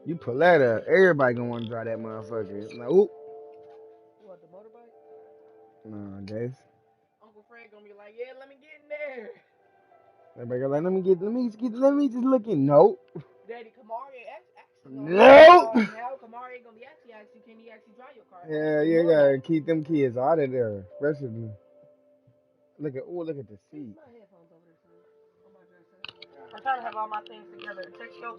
You pull that up, everybody gonna want to drive that motherfucker. Like, oop. What, the motorbike? Nah, guys. Uncle Fred gonna be like, yeah, let me get in there. Everybody go like, let me just look in. Nope. Daddy, Kamari actually gonna drive your Nope. car now. Kamari ain't gonna be actually asking, can he actually drive your car? Yeah, Actually, you more gotta than. keep them kids out of there. Especially, look at the Where's seat. my headphones over there, son? On my dresser. I'm trying to have all my things together. Text your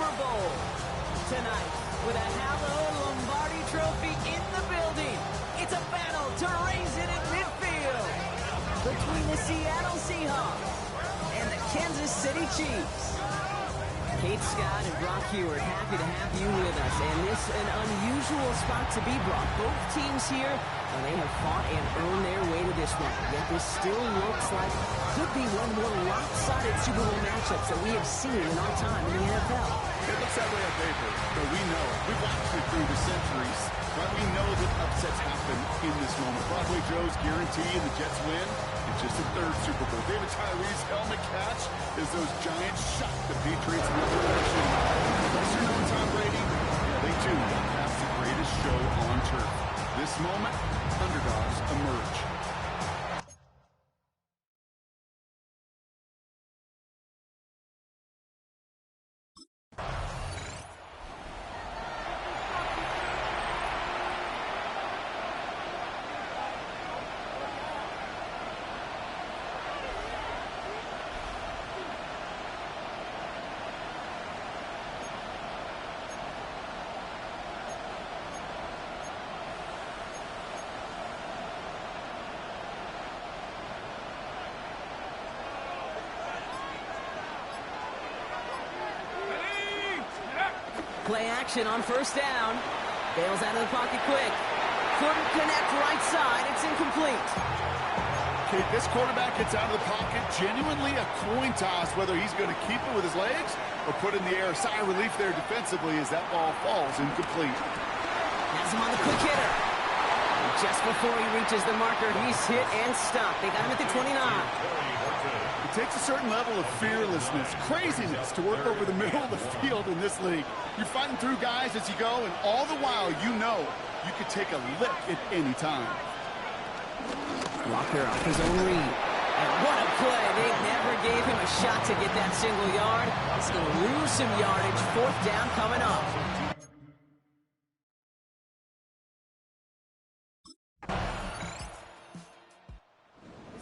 Super Bowl. Tonight, with a hallowed Lombardi trophy in the building, it's a battle to raise it in midfield between the Seattle Seahawks and the Kansas City Chiefs. Kate Scott and Brock Heward, happy to have you with us. And this an unusual spot to be, Brock. Both teams here, they have fought and earned their way to this one. Yet this still looks like could be one of the more lopsided Super Bowl matchups that we have seen in our time in the NFL. It looks that way on paper, but we know. We've watched it through the centuries. But we know that upsets happen in this moment. Broadway Joe's guarantee and the Jets win. It's just the third Super Bowl. David Tyree's helmet catch as those Giants shock the Patriots in the other direction. Lesser known Tom Brady, they too have the greatest show on turf. This moment, underdogs emerge. Play action on first down. Bails out of the pocket quick. Couldn't connect right side. It's incomplete. Okay, this quarterback gets out of the pocket. Genuinely a coin toss whether he's going to keep it with his legs or put in the air. Sigh of relief there defensively as that ball falls incomplete. Has him on the quick hitter. And just before he reaches the marker, he's hit and stopped. They got him at the 29. It takes a certain level of fearlessness, craziness to work over the middle of the field in this league. You're fighting through guys as you go, and all the while you know you could take a lick at any time. Walker off his own read. And what a play. They never gave him a shot to get that single yard. He's going to lose some yardage. Fourth down coming up.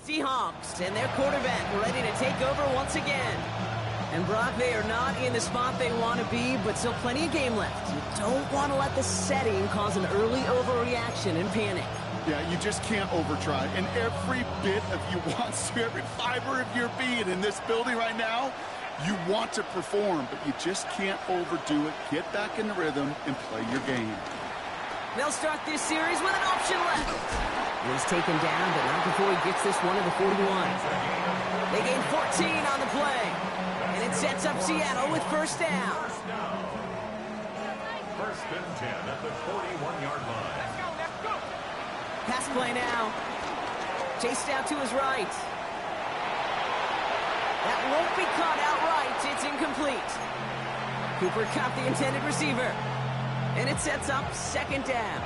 Seahawks and their quarterback ready to take over once again. And Brock, they are not in the spot they want to be, but still plenty of game left. You don't want to let the setting cause an early overreaction and panic. Yeah, you just can't overtry. And every bit of you wants to, every fiber of your being in this building right now, you want to perform, but you just can't overdo it. Get back in the rhythm and play your game. They'll start this series with an option left. He's taken down, but not before he gets this one to the 41. They gain 14 on the play, and it sets up Seattle with first down. First and 10 at the 41-yard line. Let's go. Pass play now. Chased out to his right. That won't be caught outright. It's incomplete. Cooper caught the intended receiver. And it sets up second down.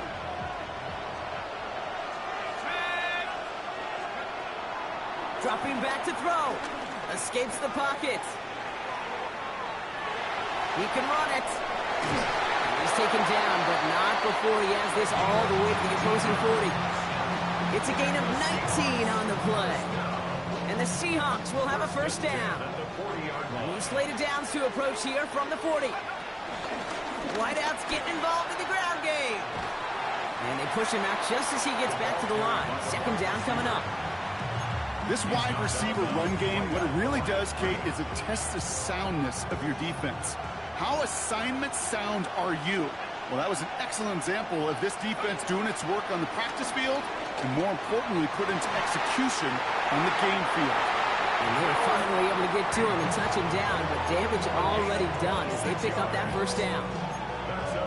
Dropping back to throw. Escapes the pocket. He can run it. He's taken down, but not before he has this all the way to the opposing 40. It's a gain of 19 on the play. And the Seahawks will have a first down. New slated downs to approach here from the 40. Whiteout's getting involved in the ground game. And they push him out just as he gets back to the line. Second down coming up. This wide receiver run game, what it really does, Kate, is it tests the soundness of your defense. How assignment sound are you? Well, that was an excellent example of this defense doing its work on the practice field and, more importantly, put into execution on the game field. And they were finally able to get to him and touch him down, but damage already done as they pick up that first down.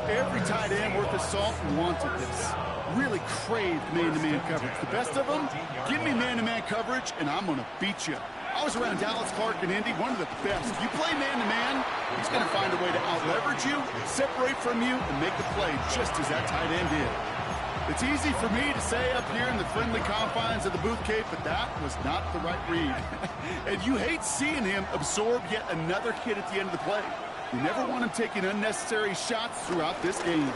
Every tight end worth his salt wanted this. Really craved man-to-man coverage. The best of them, give me man-to-man coverage, and I'm going to beat you. I was around Dallas Clark and Indy, one of the best. If you play man-to-man, he's going to find a way to out-leverage you, separate from you, and make a play just as that tight end did. It's easy for me to say up here in the friendly confines of the booth, Kate, but that was not the right read. And you hate seeing him absorb yet another hit at the end of the play. You never want him taking unnecessary shots throughout this game.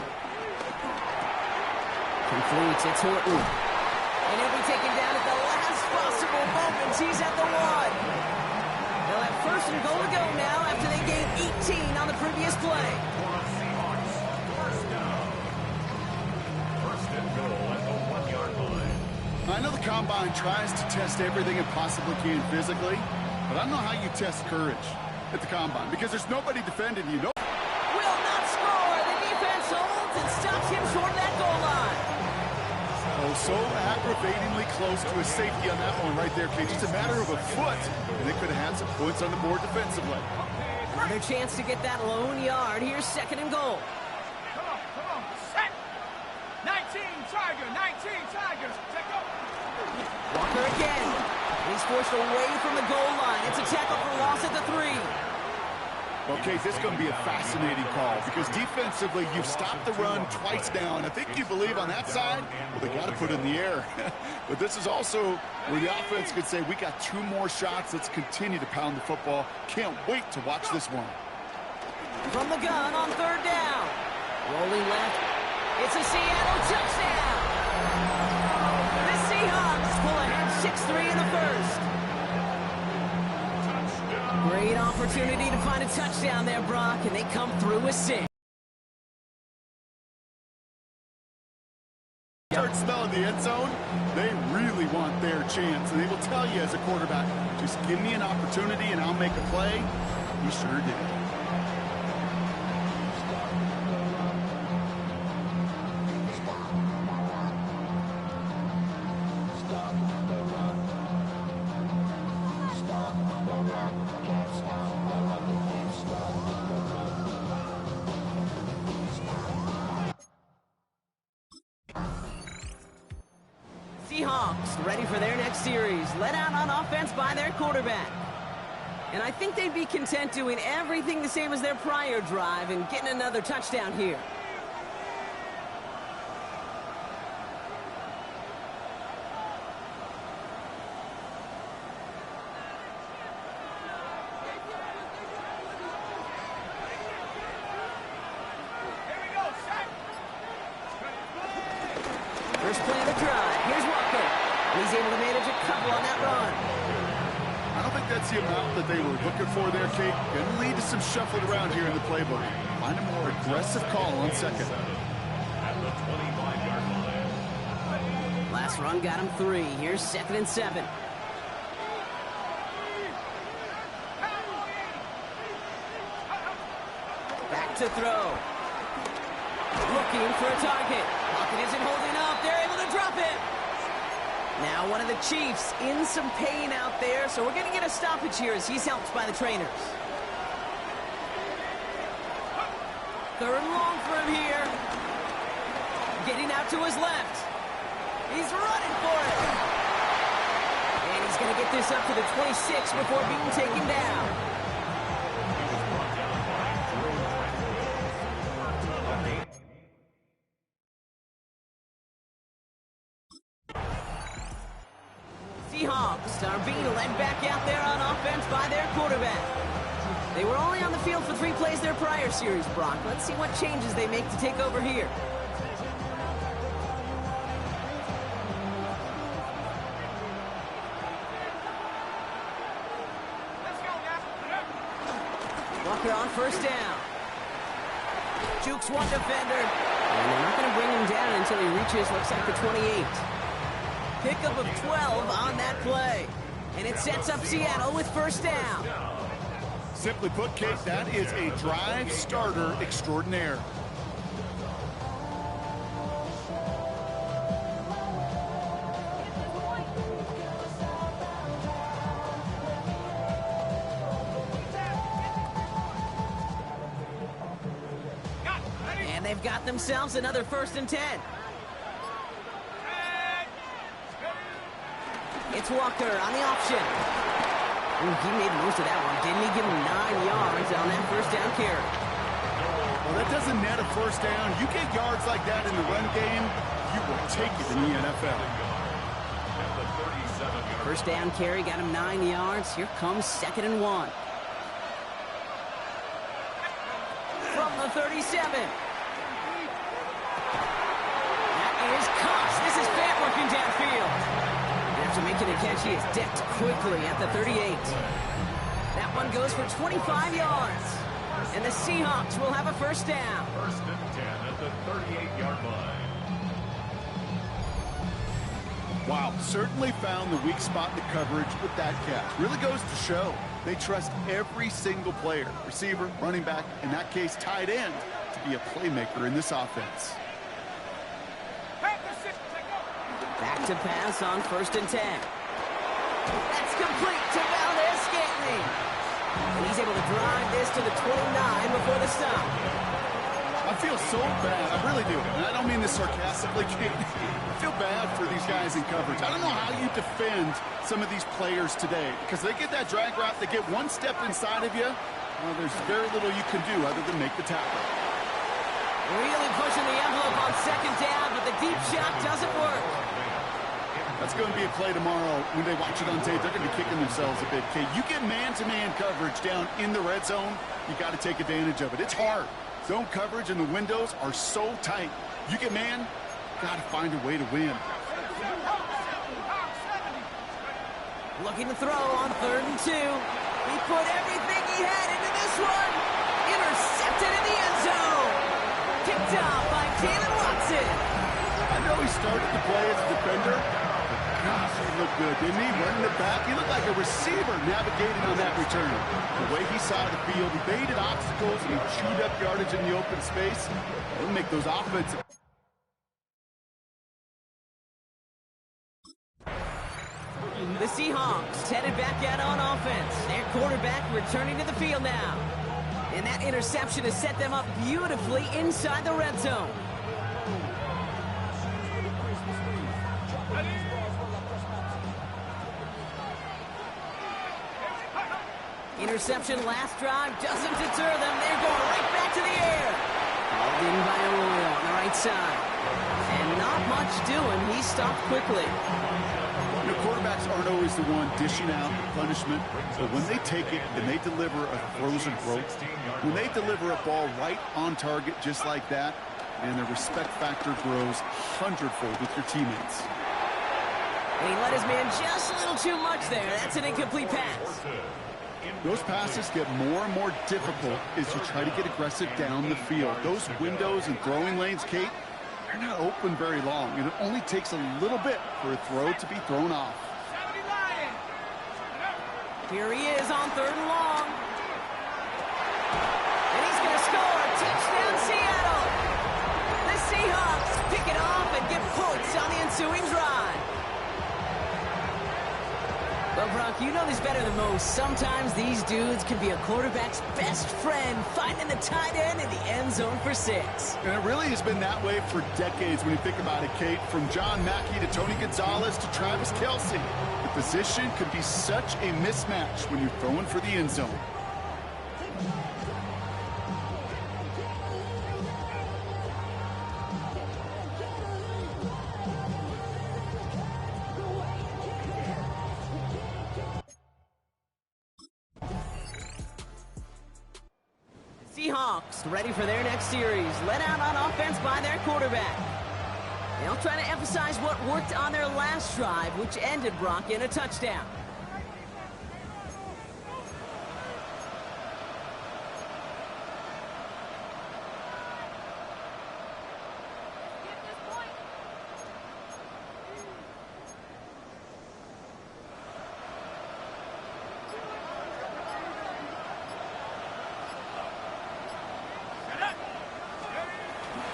Completes, it's Horton. And he'll be taken down at the last possible moment. He's at the 1. They'll have first and goal to go now after they gained 18 on the previous play. First and goal at the 1-yard line. I know the Combine tries to test everything it possibly can physically, but I don't know how you test courage at the Combine because there's nobody defending you. Will not score. The defense holds and stops him short of that goal line. Oh, so aggravatingly close to a safety on that one right there, Kate. Just a matter of a foot, and they could have had some points on the board defensively. Another chance to get that lone yard. Here's second and goal. Come on, set. 19 Tigers, take over. Walker again. He's forced away from the goal line. It's a tackle for loss at the 3. Okay, this is going to be a fascinating call because defensively, you've stopped the run twice now, and I think you believe on that side, well, they got to put it in the air. But this is also where the offense could say, we got 2 more shots. Let's continue to pound the football. Can't wait to watch this one. From the gun on third down. Rolling left. It's a Seattle touchdown. The Seahawks pull ahead 6-3 in the first. Great opportunity to find a touchdown there, Brock, and they come through with 6. Start smelling the end zone, they really want their chance, and they will tell you as a quarterback, just give me an opportunity and I'll make a play. He sure did. Seahawks ready for their next series, led out on offense by their quarterback. And I think they'd be content doing everything the same as their prior drive and getting another touchdown here. First play of the drive. Here's Walker. He's able to manage a couple on that run. I don't think that's the amount that they were looking for there, Kate. Going to lead to some shuffling around here in the playbook. Find a more aggressive call on second. At the 25-yard line. Last run got him 3. Here's 2nd and 7. Back to throw. Looking for a target. Pocket isn't holding up. They're able to drop it. Now one of the Chiefs in some pain out there, so we're going to get a stoppage here as he's helped by the trainers. 3rd and long for him here. Getting out to his left. He's running for it. And he's going to get this up to the 26 before being taken down. Seahawks are being led back out there on offense by their quarterback. They were only on the field for 3 plays their prior series, Brock. Let's see what changes they make to take over here. Walker on first down. Jukes one defender. And they're not going to bring him down until he reaches, looks like, the 28. Pickup of 12 on that play. And it sets up Seattle with first down. Simply put, Kate, that is a drive starter extraordinaire. And they've got themselves another 1st and 10. It's Walker on the option. Ooh, he made most of that one, didn't he? Give him 9 yards on that first down carry. Well, that doesn't net a first down. You get yards like that in the run game, you will take it in the NFL. First down carry got him 9 yards. Here comes 2nd and 1. From the 37. That is Cox. This is Fant working downfield. After making a catch, he is decked quickly at the 38. That one goes for 25 yards. And the Seahawks will have a first down. First and 10 at the 38-yard line. Wow, certainly found the weak spot in the coverage with that catch. Really goes to show they trust every single player, receiver, running back, in that case, tight end, to be a playmaker in this offense. Back to pass on first and 10. That's complete to Valdez-Scantling. And he's able to drive this to the 29 before the stop. I feel so bad. I really do. And I don't mean this sarcastically, Kate. I feel bad for these guys in coverage. I don't know how you defend some of these players today because they get that drag route, they get one step inside of you. Well, there's very little you can do other than make the tackle. Really pushing the envelope on second down, but the deep shot doesn't work. That's going to be a play tomorrow. When they watch it on tape, they're going to be kicking themselves a bit, Kate. You get man-to-man coverage down in the red zone, you got to take advantage of it. It's hard. Zone coverage and the windows are so tight. You get man, got to find a way to win. Looking to throw on 3rd and 2. He put everything he had into this one. Intercepted in the end zone. Picked off by Jalen Watson. I know he started the play as a defender, but gosh, he looked good, didn't he? Running the back, he looked like a receiver navigating on that return. The way he saw the field, he baited obstacles, and he chewed up yardage in the open space. He'll make those offensive. The Seahawks headed back out on offense. Their quarterback returning to the field now. And that interception has set them up beautifully inside the red zone. Interception last drive doesn't deter them. They're going right back to the air. Called in by Arroyo on the right side. And not much doing. He stopped quickly. You know, quarterbacks aren't always the one dishing out punishment, but when they take it and they deliver a frozen rope, when they deliver a ball right on target just like that, and the respect factor grows hundredfold with your teammates. And he let his man just a little too much there. That's an incomplete pass. Those passes get more and more difficult as you try to get aggressive down the field. Those windows and throwing lanes, Kate, they're not open very long, and it only takes a little bit for a throw to be thrown off. Here he is on 3rd and long. And he's going to score. Touchdown, Seattle. The Seahawks pick it off and get points on the ensuing drive. Well, Brock, you know this better than most. Sometimes these dudes can be a quarterback's best friend, finding the tight end in the end zone for 6. And it really has been that way for decades when you think about it, Kate. From John Mackey to Tony Gonzalez to Travis Kelce. The position can be such a mismatch when you're throwing for the end zone. Seahawks ready for their next series, led out on offense by their quarterback. They'll try to emphasize what worked on their last drive, which ended, Brock, in a touchdown.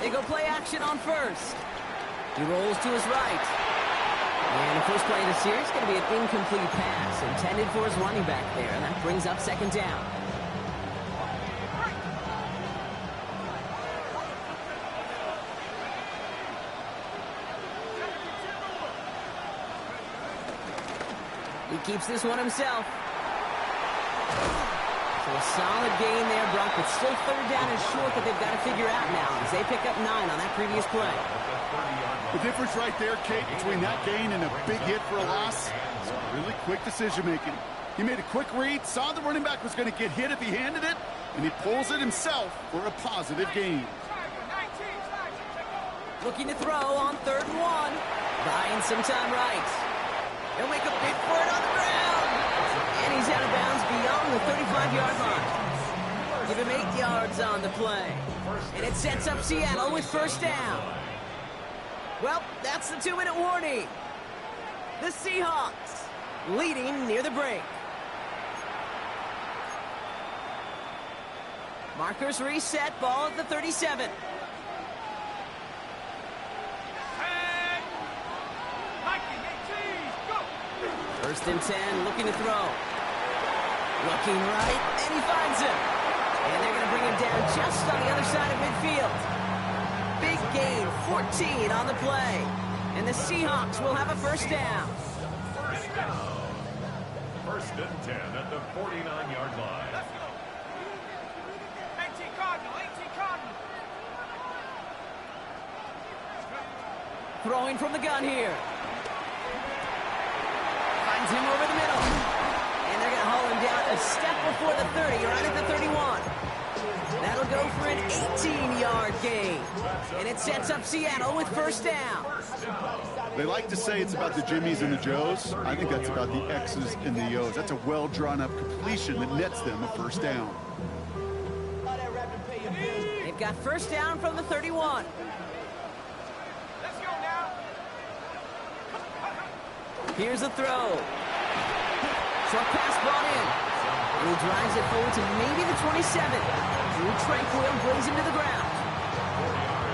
They go play action on first. He rolls to his right. And the first play of the series is going to be an incomplete pass intended for his running back there, and that brings up 2nd down. He keeps this one himself. So a solid gain there, Brock, but still 3rd down and short that they've got to figure out now as they pick up 9 on that previous play. The difference right there, Kate, between that gain and a big hit for a loss is really quick decision-making. He made a quick read, saw the running back was going to get hit if he handed it, and he pulls it himself for a positive gain. Looking to throw on 3rd and 1. Buying some time right. He'll make a big for it on the ground. And And he's out of bounds beyond the 35-yard line. Give him 8 yards on the play. And it sets up Seattle with first down. Well, that's the 2-minute warning. The Seahawks leading near the break. Markers reset, ball at the 37. First and 10, looking to throw. Looking right, and he finds him. And they're going to bring him down just on the other side of midfield. Big gain, 14 on the play. And the Seahawks will have a first down. First and 10 at the 49-yard line. 18 Cardinal, 18 Cardinal. Throwing from the gun here. Finds him over the middle. And they're going to haul him down a step before the 30, right at the 31. That'll go for an 18-yard gain. And it sets up Seattle with first down. They like to say it's about the Jimmies and the Joes. I think that's about the X's and the O's. That's a well-drawn-up completion that nets them a first down. They've got first down from the 31. Let's go now. Here's a throw. Short pass brought in. And he drives it forward to maybe the 27. Drew Tranquil brings him to the ground.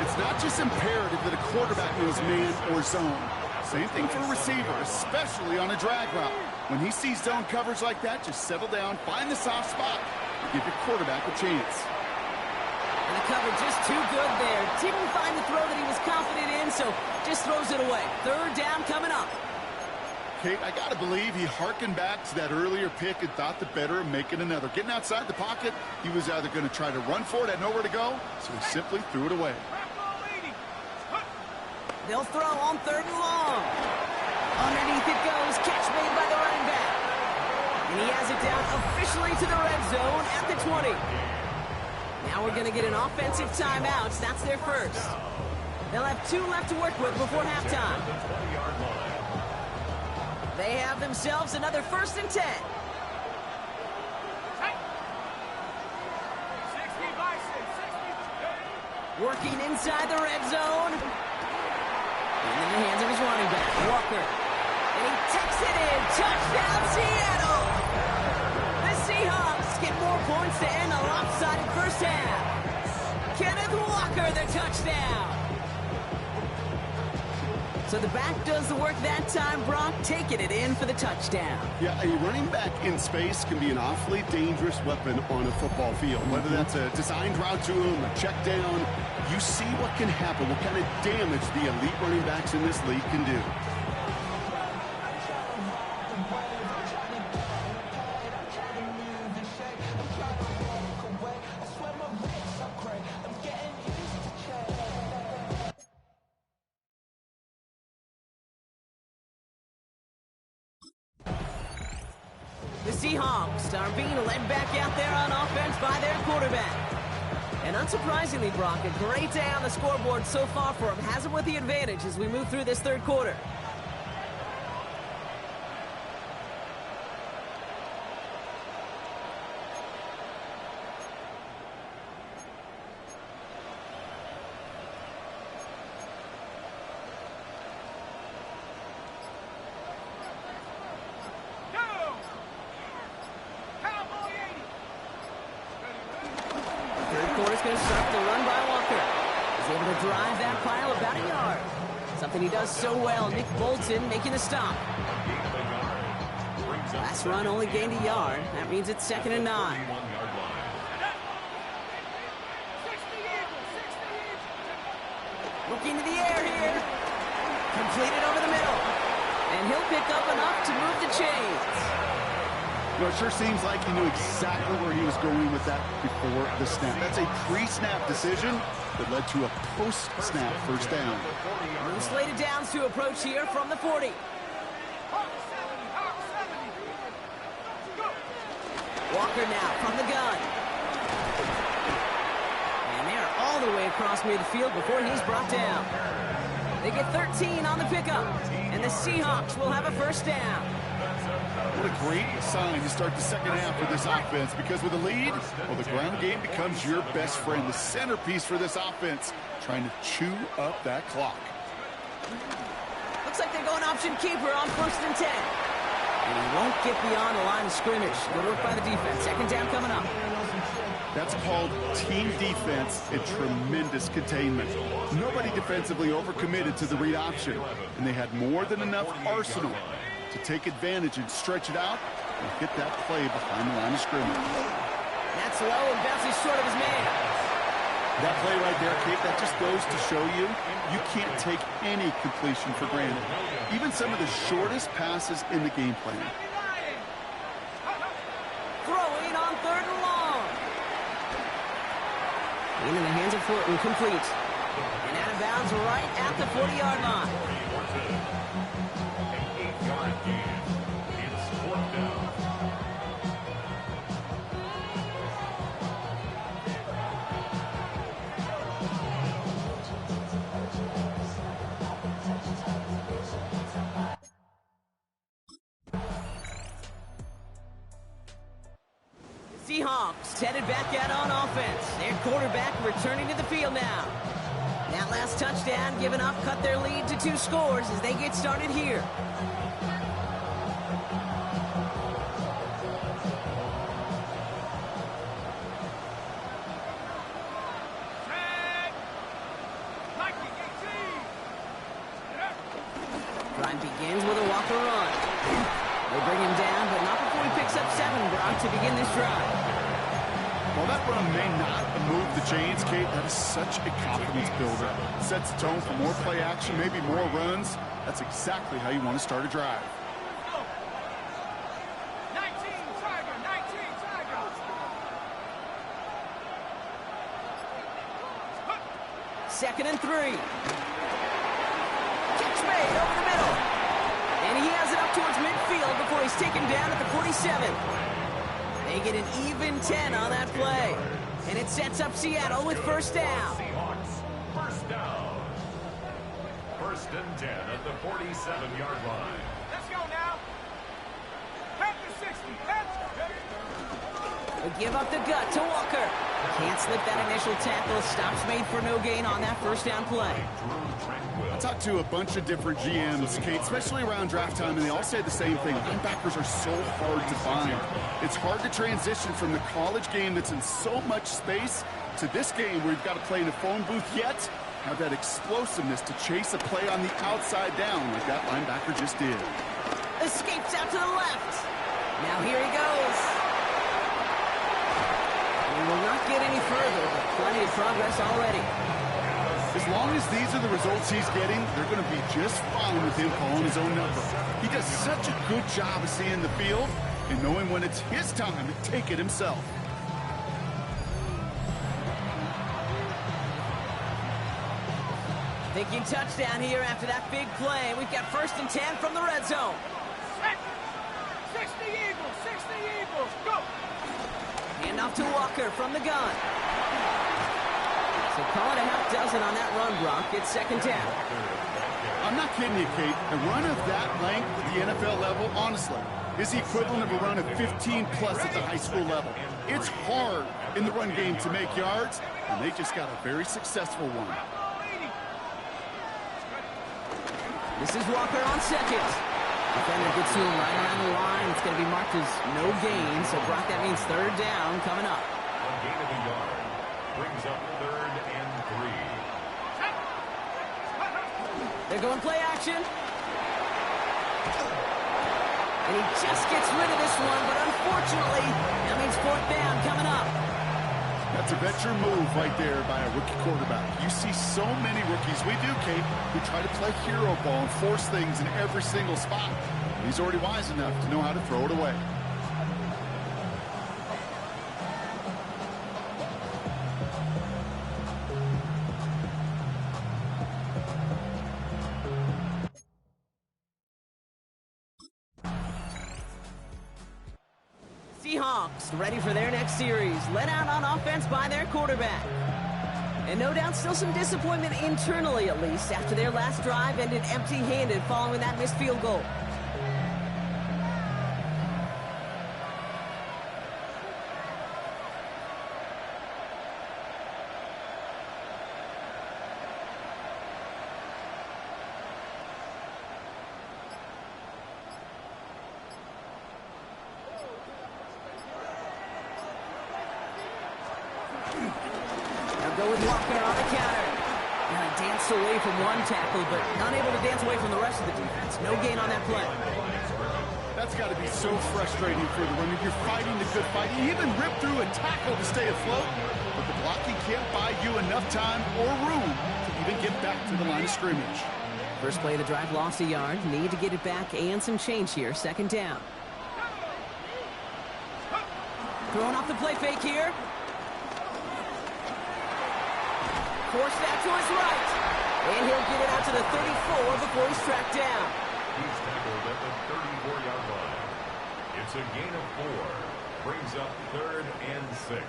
It's not just imperative that a quarterback knows man or zone. Same thing for a receiver, especially on a drag route. When he sees zone coverage like that, just settle down, find the soft spot, and give your quarterback a chance. And the coverage just too good there. Didn't find the throw that he was confident in, so just throws it away. Third down coming up. Kate, I got to believe he hearkened back to that earlier pick and thought the better of making another. Getting outside the pocket, he was either going to try to run for it, had nowhere to go, so he simply threw it away. They'll throw on third and long. Underneath it goes, catch made by the running back. And he has it down officially to the red zone at the 20. Now we're going to get an offensive timeout. That's their first. They'll have 2 left to work with before halftime. They have themselves another first and 10. 60 by 6, 60. Working inside the red zone. And in the hands of his running back, Walker. And he takes it in. Touchdown, Seattle! The Seahawks get more points to end a lopsided first half. Kenneth Walker, the touchdown. So the back does the work that time, Brock, taking it in for the touchdown. Yeah, a running back in space can be an awfully dangerous weapon on a football field. Whether that's a designed route to him, a check down, you see what can happen, what kind of damage the elite running backs in this league can do. The Seahawks are being led back out there on offense by their quarterback. And unsurprisingly, Brock, a great day on the scoreboard so far for him. Has him with the advantage as we move through this third quarter. Going to start the run by Walker. He's able to drive that pile about a yard. Something he does so well. Nick Bolton making a stop. Last run only gained a yard. That means it's 2nd and 9. Looking to the air here. Completed over the middle. And he'll pick up enough to move the chains. You know, it sure seems like he knew exactly where he was going with that before the snap. That's a pre-snap decision that led to a post-snap first down. New slated downs to approach here from the 40. Walker now from the gun. And they're all the way across midfield before he's brought down. They get 13 on the pickup. And the Seahawks will have a first down. What a great sign to start the second half for this offense, because with a lead, well, the ground game becomes your best friend, the centerpiece for this offense, trying to chew up that clock. Looks like they're going option keeper on 1st and 10. And he won't get beyond the line of scrimmage. Good work by the defense. Second down coming up. That's called team defense and tremendous containment. Nobody defensively overcommitted to the read option, and they had more than enough arsenal to take advantage and stretch it out and hit that play behind the line of scrimmage. That's low and bounces short of his man. That play right there, Kate, that just goes to show you, you can't take any completion for granted. Even some of the shortest passes in the game plan. Throwing on 3rd and long. Into the hands of Fulton, complete. And out of bounds right at the 40-yard line. An 8-yard gain. It's 4th down. Seahawks headed back out on offense. Their quarterback returning to the field now. That last touchdown given up cut their lead to 2 scores as they get started here. Drive begins with a Walker run. They bring him down, but not before he picks up 7, Brock, to begin this drive. While that run may not move the chains, Kate, that is such a confidence builder. Sets the tone for more play action, maybe more runs. That's exactly how you want to start a drive. 19 Tiger, 19 Tiger. 2nd and 3. Catch made over the middle. And he has it up towards midfield before he's taken down at the 47. They get an even 10 on that play. And it sets up Seattle with 1st down. Seahawks, 1st down. 1st and 10 at the 47-yard line. Let's go now. Back to 60. They give up the gut to Walker. Can't slip that initial tackle. Stops made for no gain on that 1st down play. I talked to a bunch of different GMs, Kate, especially around draft time, and they all say the same thing. Linebackers are so hard to find. It's hard to transition from the college game that's in so much space to this game where you've got to play in a phone booth, yet have that explosiveness to chase a play on the outside down like that linebacker just did. Escapes out to the left. Now here he goes. He will not get any further, but plenty of progress already. As long as these are the results he's getting, they're going to be just fine with him calling his own number. He does such a good job of seeing the field and knowing when it's his time to take it himself. Thinking touchdown here after that big play. We've got 1st and 10 from the red zone. 60 Eagles, 60 Eagles. Go. Hand off to Walker from the gun. So call it a half dozen on that run, Brock. It's 2nd down. I'm not kidding you, Kate. A run of that length at the NFL level, honestly, is the equivalent of a run of 15-plus at the high school level. It's hard in the run game to make yards, and they just got a very successful one. This is Walker on 2nd. Defender gets to him right around the line. It's going to be marked as no gain. So, Brock, that means 3rd down coming up. A gain of a yard. Brings up 3rd and 3. They're going play action. And he just gets rid of this one, but unfortunately, that means 4th down coming up. That's a venture move right there by a rookie quarterback. You see so many rookies, we do, Kate, who try to play hero ball and force things in every single spot. He's already wise enough to know how to throw it away. Seahawks ready for their next series, led out on offense by their quarterback. And no doubt still some disappointment internally, at least, after their last drive ended empty-handed following that missed field goal. with Walker on the counter. Now he danced away from one tackle, but unable to dance away from the rest of the defense. No gain on that play. That's got to be so frustrating for the runner. You're fighting the good fight. You even rip through a tackle to stay afloat, but the blocking can't buy you enough time or room to even get back to the line of scrimmage. First play of the drive lost a yard. Need to get it back and some change here. Second down. Throwing off the play fake here. Force that to his right. And he'll get it out to the 34 before he's tracked down. He's tackled at the 34-yard line. It's a gain of 4. Brings up 3rd and 6.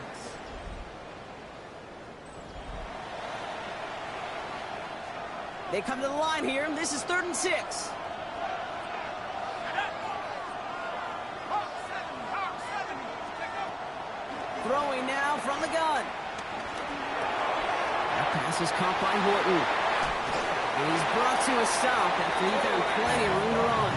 They come to the line here. This is 3rd and 6. Throwing now from the gun. That pass is caught by Horton. And he's brought to a stop after he found plenty of room to run.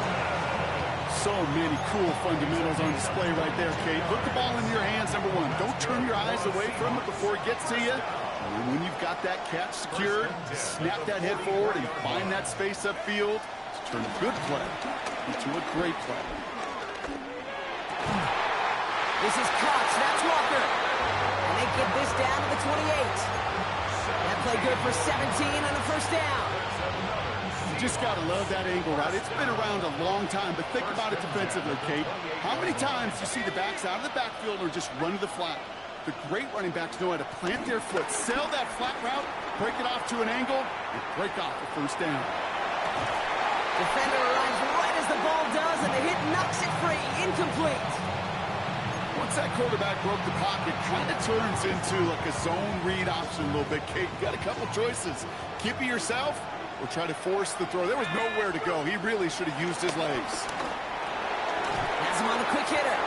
So many cool fundamentals on display right there, Kate. Put the ball in your hands, number one. Don't turn your eyes away from it before it gets to you. And when you've got that catch secured, snap that head forward and find that space upfield to turn a good play into a great play. This is Cox. That's Walker. And they get this down to the 28. That play good for 17 and a first down. You just got to love that angle, right? It's been around a long time, but think about it defensively, Kate. How many times do you see the backs out of the backfield or just run to the flat? The great running backs know how to plant their foot, sell that flat route, break it off to an angle, and break off the first down. Defender arrives right as the ball does, and the hit knocks it free. Incomplete. Once that quarterback broke the pocket, kind of turns into like a zone read option a little bit, Kate. You got a couple choices. Keep it yourself or try to force the throw. There was nowhere to go. He really should have used his legs. Has him on a quick hitter.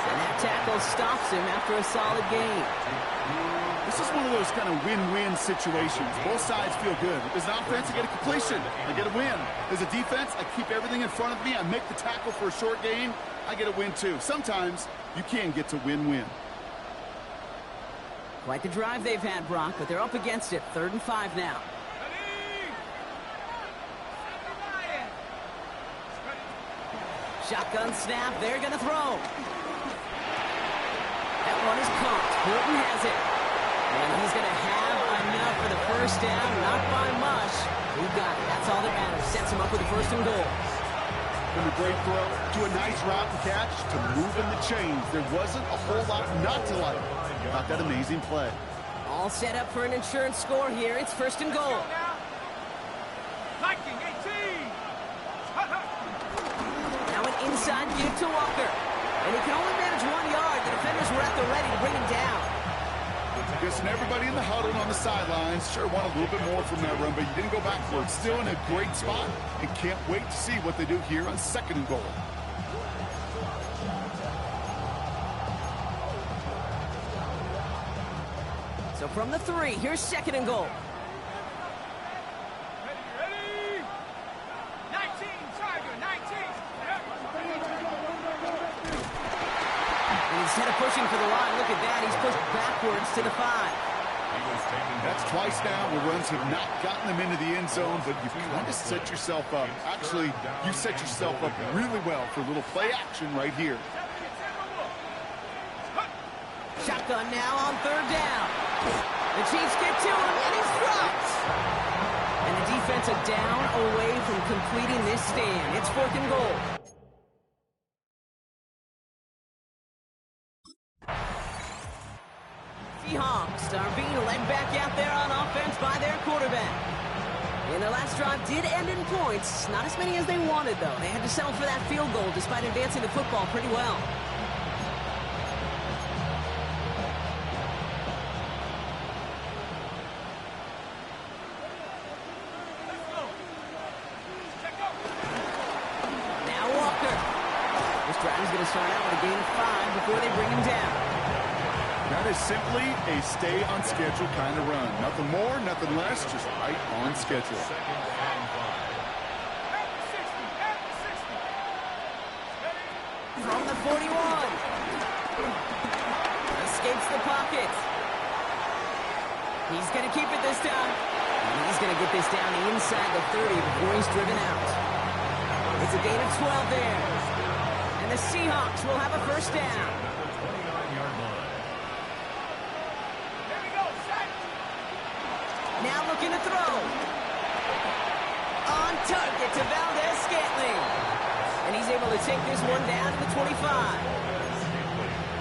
And that tackle stops him after a solid gain. This is one of those kind of win-win situations. Both sides feel good. As an offense, I get a completion. I get a win. As a defense, I keep everything in front of me. I make the tackle for a short gain. I get a win, too. Sometimes you can get to win-win. Quite the drive they've had, Brock, but they're up against it. 3rd and 5 now. Shotgun snap. They're going to throw. That one is caught. Horton has it. And he's going to have enough for the first down. Not by much. He got it. That's all that matters. Sets him up with a 1st and goal. From a great throw to a nice route and catch to moving the chains. There wasn't a whole lot not to like about that amazing play. All set up for an insurance score here. It's 1st and goal. Liking 18. Now an inside give to Walker. And he can only manage 1 yard. The defenders were at the ready to bring him down. Guessing everybody in the huddle and on the sidelines sure want a little bit more from that run, but you didn't go backwards. Still in a great spot and can't wait to see what they do here on 2nd and goal. So from the 3, here's 2nd and goal. Ready. 19, Tiger, 19. And instead of pushing for the line, look at that. He's pushed backwards to the 5. That's twice now where runs have not gotten them into the end zone, but you've kind of set yourself up. Actually, you set yourself up really well for a little play action right here. Shotgun now on 3rd down. The Chiefs get to him, and he's dropped. And the defense a down away from completing this stand. It's 4th and goal. Seahawks are being led back out there on offense by their quarterback. And their last drive did end in points. Not as many as they wanted, though. They had to settle for that field goal despite advancing the football pretty well. Now Walker. This drive is going to start out with a gain of 5 before they bring him down. That is simply a stay on schedule kind of run. Nothing more, nothing less, just right on schedule. From the 41. Escapes the pocket. He's going to keep it this time. And he's going to get this down inside the 30 before he's driven out. It's a gain of 12 there. And the Seahawks will have a first down. Now looking to throw. On target to Valdez-Scantling. And he's able to take this one down to the 25.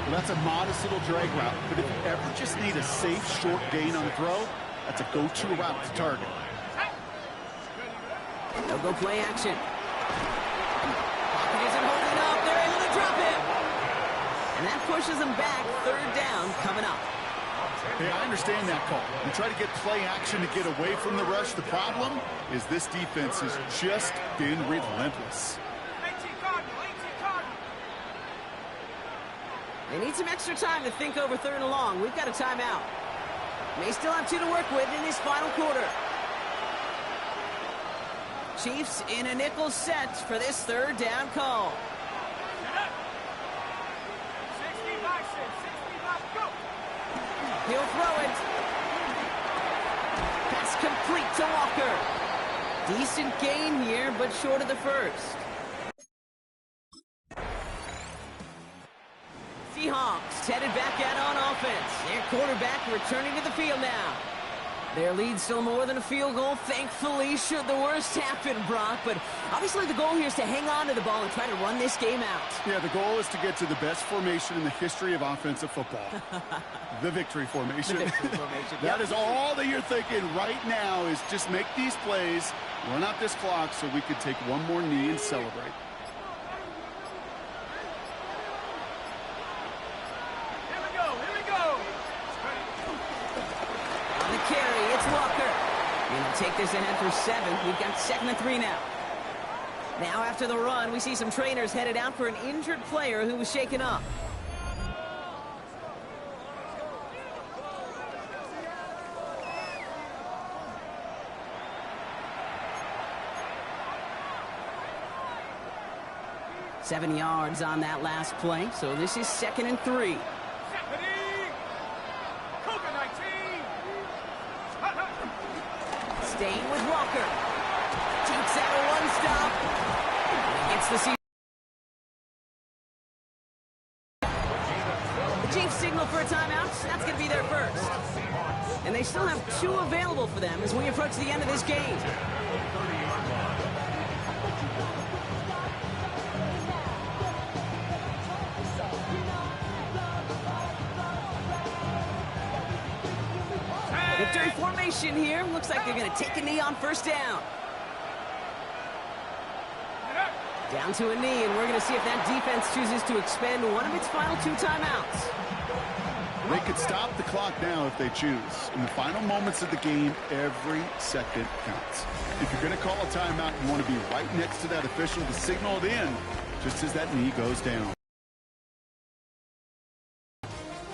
Well, that's a modest little drag route, but if you ever just need a safe, short gain on the throw, that's a go-to route to target. They'll go play action. Pocket isn't holding up. They're able to drop him. And that pushes them back. Third down coming up. Hey, I understand that call. You try to get play action to get away from the rush. The problem is this defense has just been relentless. They need some extra time to think over third and long. We've got a timeout. May still have 2 to work with in this final quarter. Chiefs in a nickel set for this third down call. 65, 65, go! He'll throw it. Pass complete to Walker. Decent gain here, but short of the first. Seahawks headed back out on offense. Their quarterback returning to the field now. Their lead still more than a field goal, thankfully, should the worst happen, Brock. But obviously the goal here is to hang on to the ball and try to run this game out. Yeah, the goal is to get to the best formation in the history of offensive football. The victory formation. The victory formation. That is all that you're thinking right now is just make these plays, run out this clock so we could take one more knee and celebrate. Carry, it's Walker. Gonna take this ahead for 7. We've got 2nd and 3 now. Now after the run, we see some trainers headed out for an injured player who was shaken up. Seven yards on that last play, so this is 2nd and 3. Staying with Walker. Takes out a one-stop. Gets the Chiefs signal for a timeout. That's going to be their first. And they still have 2 available for them as we approach the end of this game. Victory formation here. Looks like they're going to take a knee on first down. Down to a knee, and we're going to see if that defense chooses to expend one of its final 2 timeouts. They could stop the clock now if they choose. In the final moments of the game, every second counts. If you're going to call a timeout, you want to be right next to that official to signal it in just as that knee goes down.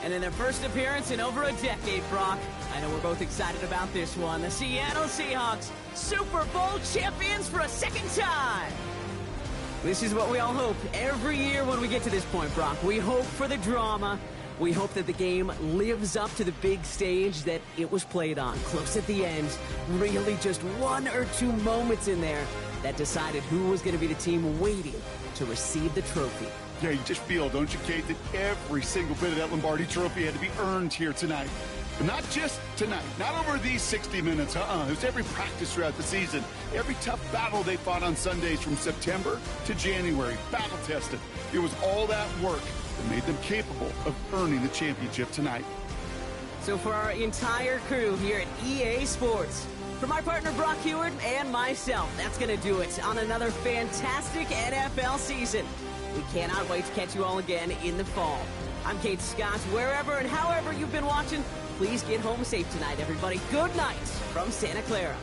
And in their first appearance in over a decade, Brock, I know we're both excited about this one. The Seattle Seahawks, Super Bowl champions for a 2nd time. This is what we all hope every year when we get to this point, Brock. We hope for the drama. We hope that the game lives up to the big stage that it was played on. Close at the end, really just 1 or 2 moments in there that decided who was going to be the team waiting to receive the trophy. Yeah, you just feel, don't you, Kate, that every single bit of that Lombardi trophy had to be earned here tonight. But not just tonight, not over these 60 minutes, It was every practice throughout the season, every tough battle they fought on Sundays from September to January, battle tested. It was all that work that made them capable of earning the championship tonight. So for our entire crew here at EA Sports, for my partner Brock Heward and myself, that's going to do it on another fantastic NFL season. We cannot wait to catch you all again in the fall. I'm Kate Scott. Wherever and however you've been watching, please get home safe tonight, everybody. Good night from Santa Clara.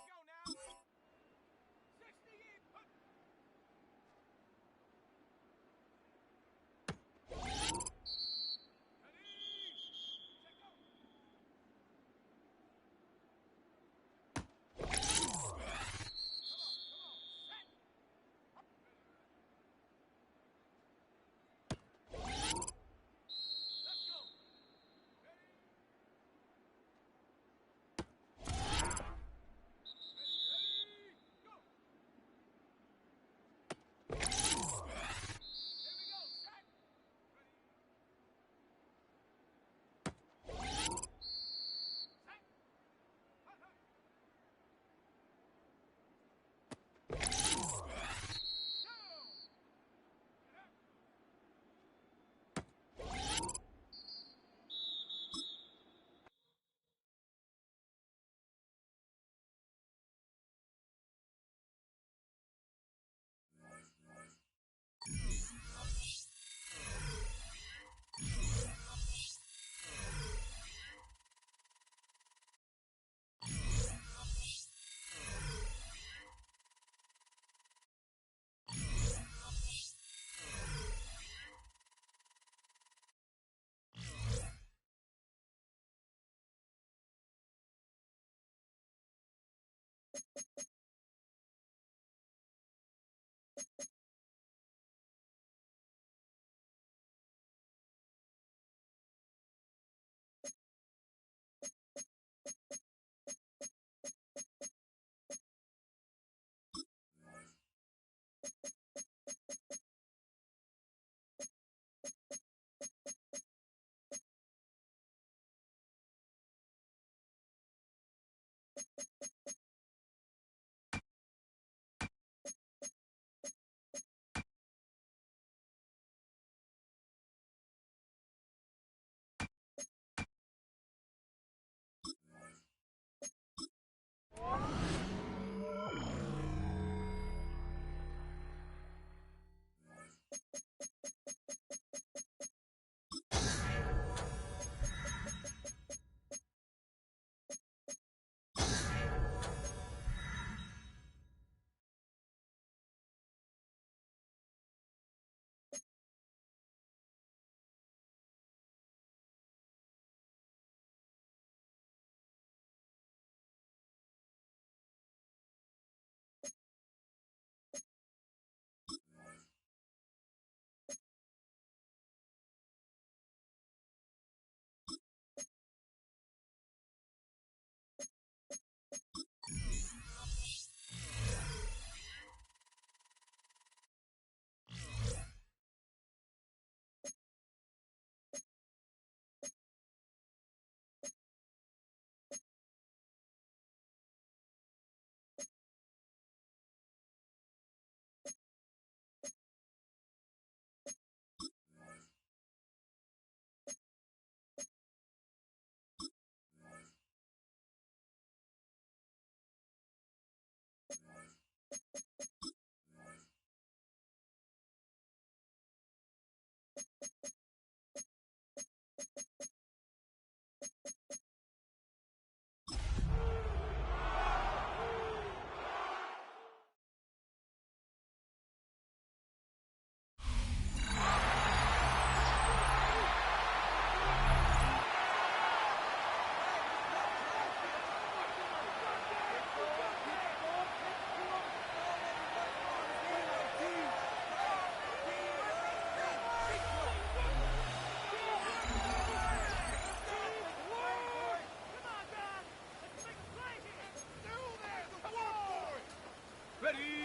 Go now. 60 in. Ready. Set go. Come on. Come on. Set. Let's go. Ready. Ready. Ready. Go. Here we go. Set. Ready. Set. Hut, hut. Down. Get up.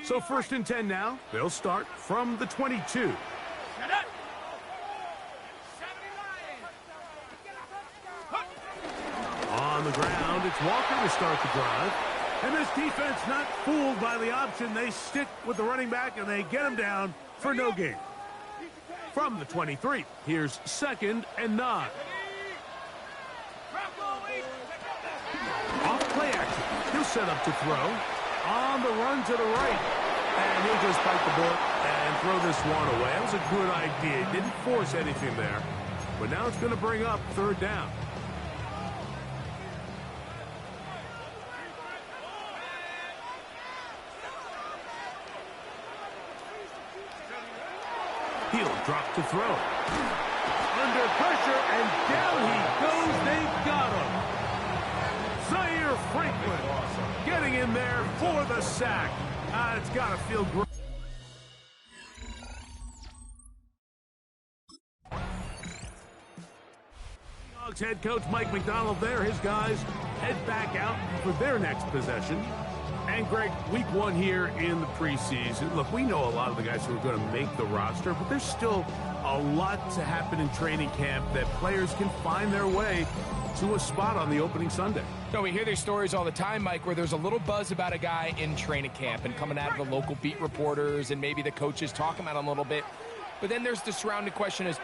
So 1st and 10 now. They'll start from the 22. On the ground, it's Walker to start the drive. And this defense not fooled by the option. They stick with the running back, and they get him down for no gain. From the 23, here's 2nd and 9. Off play action. He'll set up to throw. On the run to the right. And he'll just bite the bullet and throw this one away. That was a good idea. Didn't force anything there. But now it's going to bring up 3rd down. He'll drop to throw. Under pressure, and down he goes. They've got him. Zaire Franklin getting in there for the sack. It's got to feel great. Seahawks head coach Mike McDonald there. His guys head back out for their next possession. And, Greg, week 1 here in the preseason. Look, we know a lot of the guys who are going to make the roster, but there's still a lot to happen in training camp that players can find their way to a spot on the opening Sunday. No, we hear these stories all the time, Mike, where there's a little buzz about a guy in training camp and coming out of the local beat reporters and maybe the coaches talking about him a little bit. But then there's the surrounding question is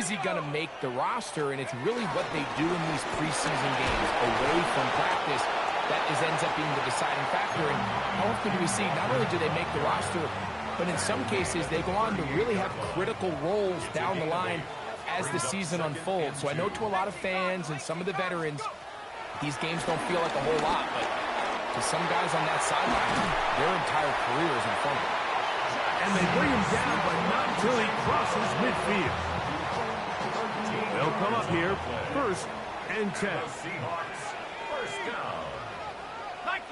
he going to make the roster? And it's really what they do in these preseason games away from practice that ends up being the deciding factor. And how often do we see not only do they make the roster, but in some cases they go on to really have critical roles down the line as the season unfolds. So I know to a lot of fans and some of the veterans, these games don't feel like a whole lot, but to some guys on that sideline, their entire career is in front of them. And they bring him down, but not until he crosses midfield. They'll come up here, 1st and 10. Seahawks, 1st down.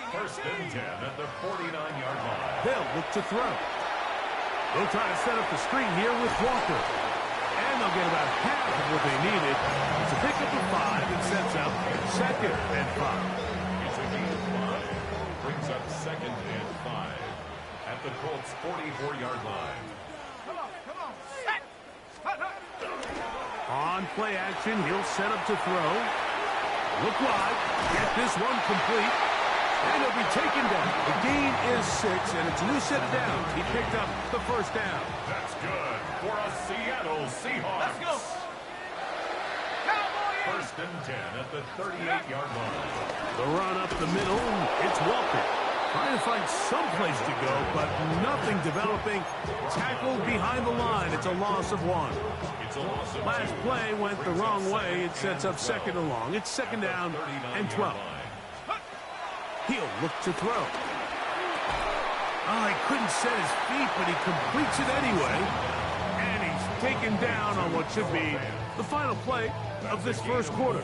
1st and 10 at the 49-yard line. They'll look to throw. They'll try to set up the screen here with Walker. And they'll get about half of what they needed. It's a pickup of 5 and sets up 2nd and 5. It's a gain of 5. Brings up 2nd and 5 at the Colts' 44-yard line. Come on. Set. On play action, he'll set up to throw. Look wide. Get this one complete. And he'll be taken down. The gain is 6, and it's a new set of downs. He picked up the 1st down. That's good for a Seattle Seahawks. Let's go. 1st and 10 at the 38-yard line. The run up the middle. It's Walker. Trying to find some place to go, but nothing developing. Tackled behind the line. It's a loss of 1. It's a loss of 2. Last play went the wrong way. It sets up 2nd and long. It's 2nd down and 12. He'll look to throw. Oh, he couldn't set his feet, but he completes it anyway. And he's taken down on what should be the final play of this 1st quarter.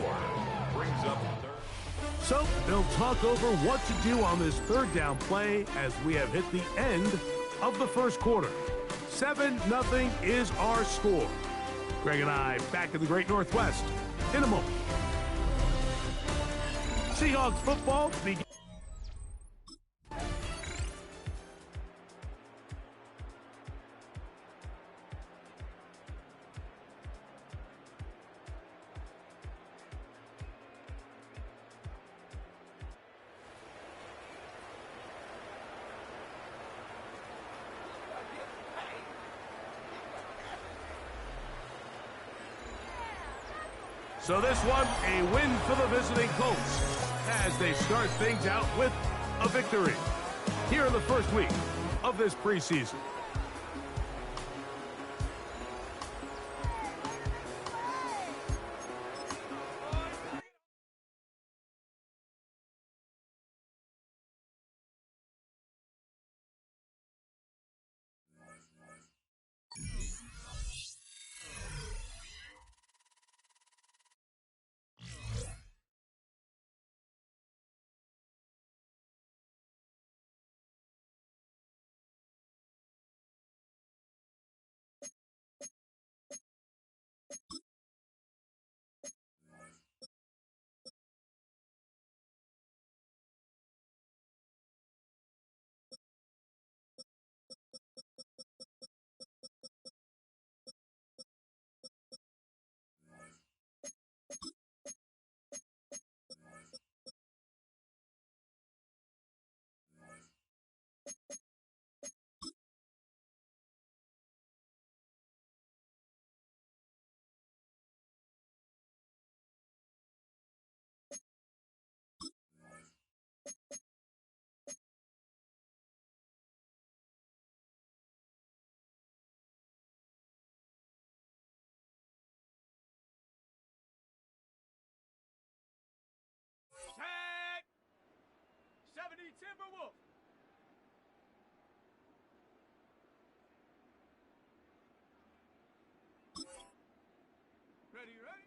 Brings up 3rd. So they'll talk over what to do on this 3rd down play as we have hit the end of the 1st quarter. 7-0 is our score. Greg and I back in the Great Northwest in a moment. Seahawks football begins. So this one, a win for the visiting Colts as they start things out with a victory here in the 1st week of this preseason. Set! 70 Timberwolves. Ready, ready?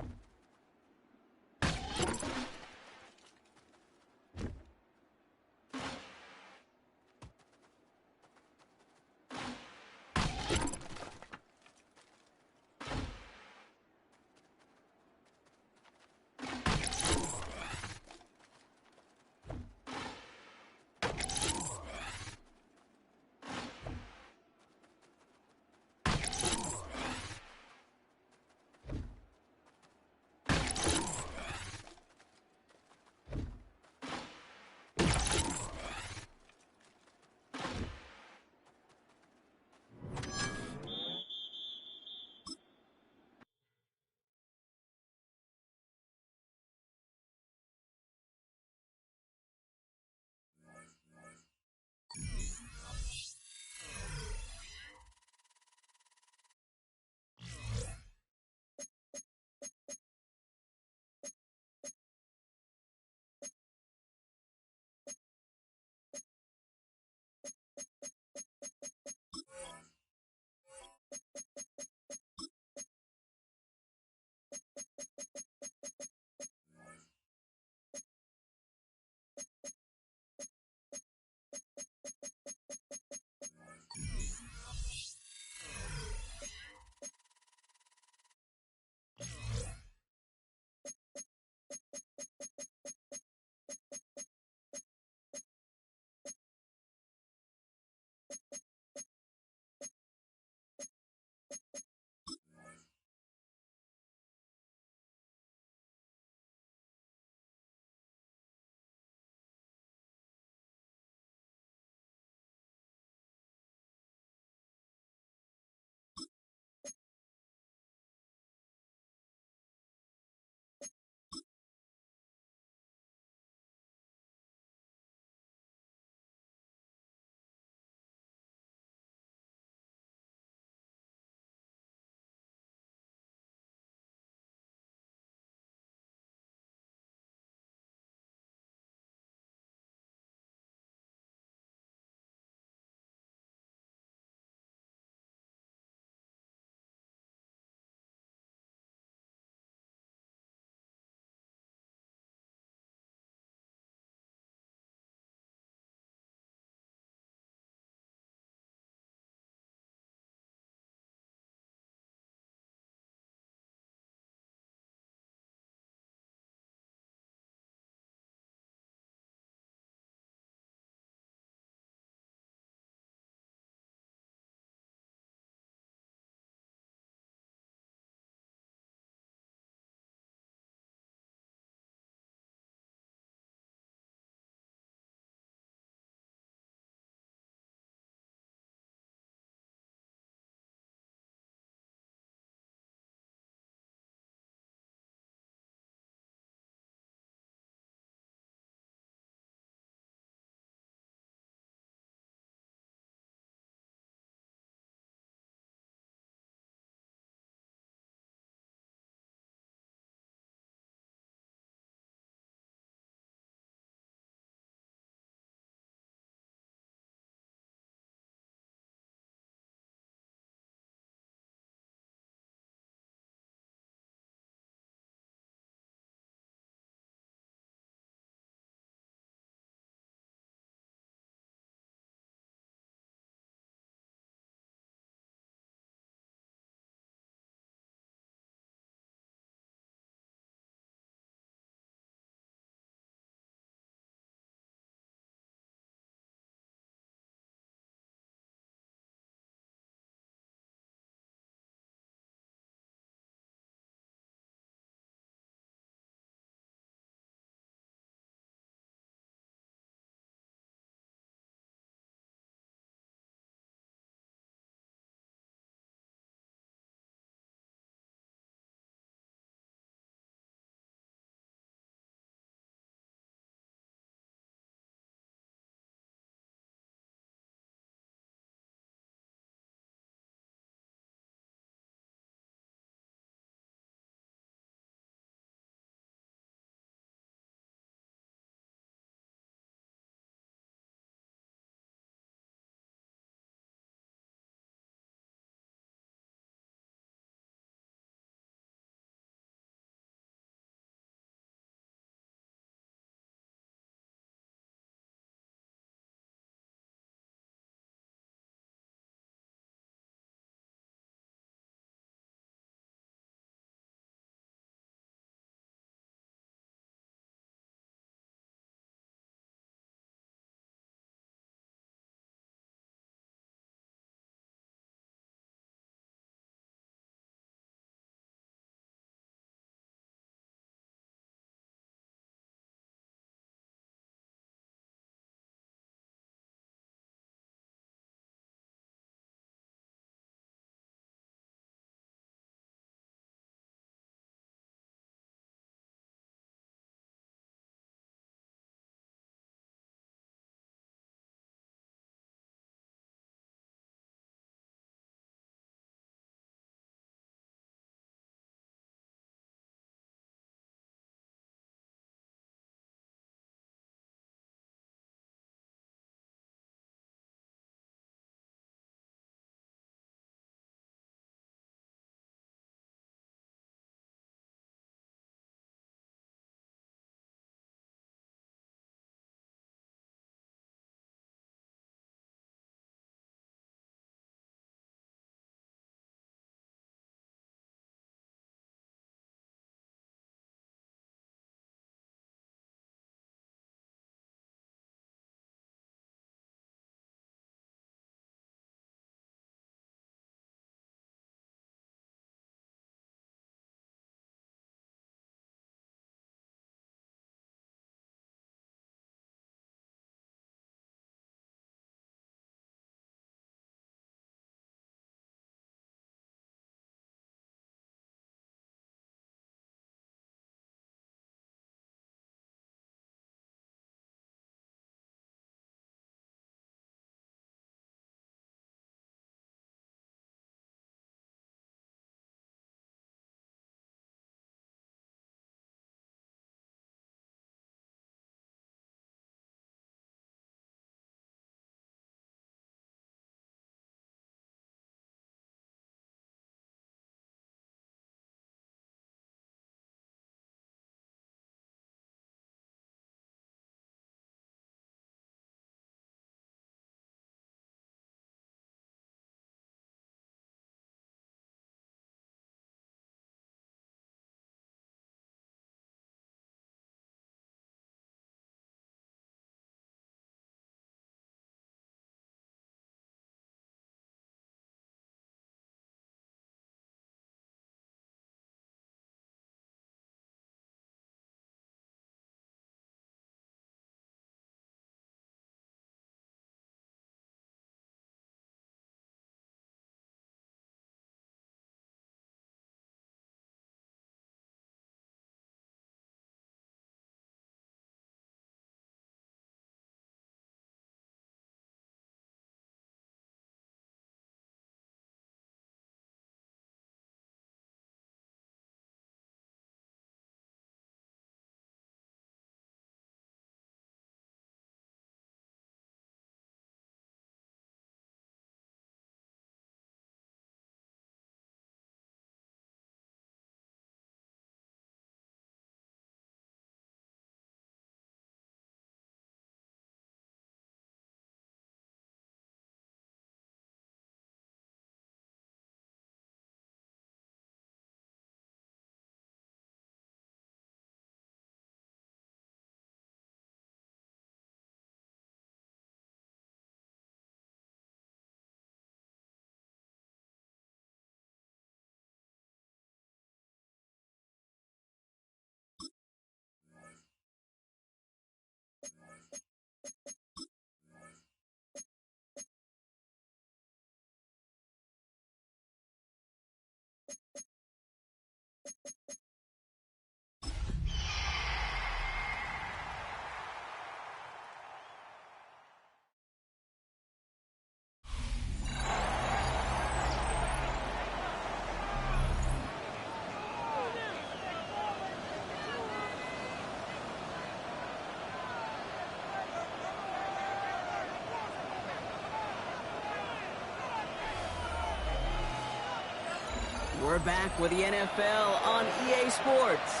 We're back with the NFL on EA Sports.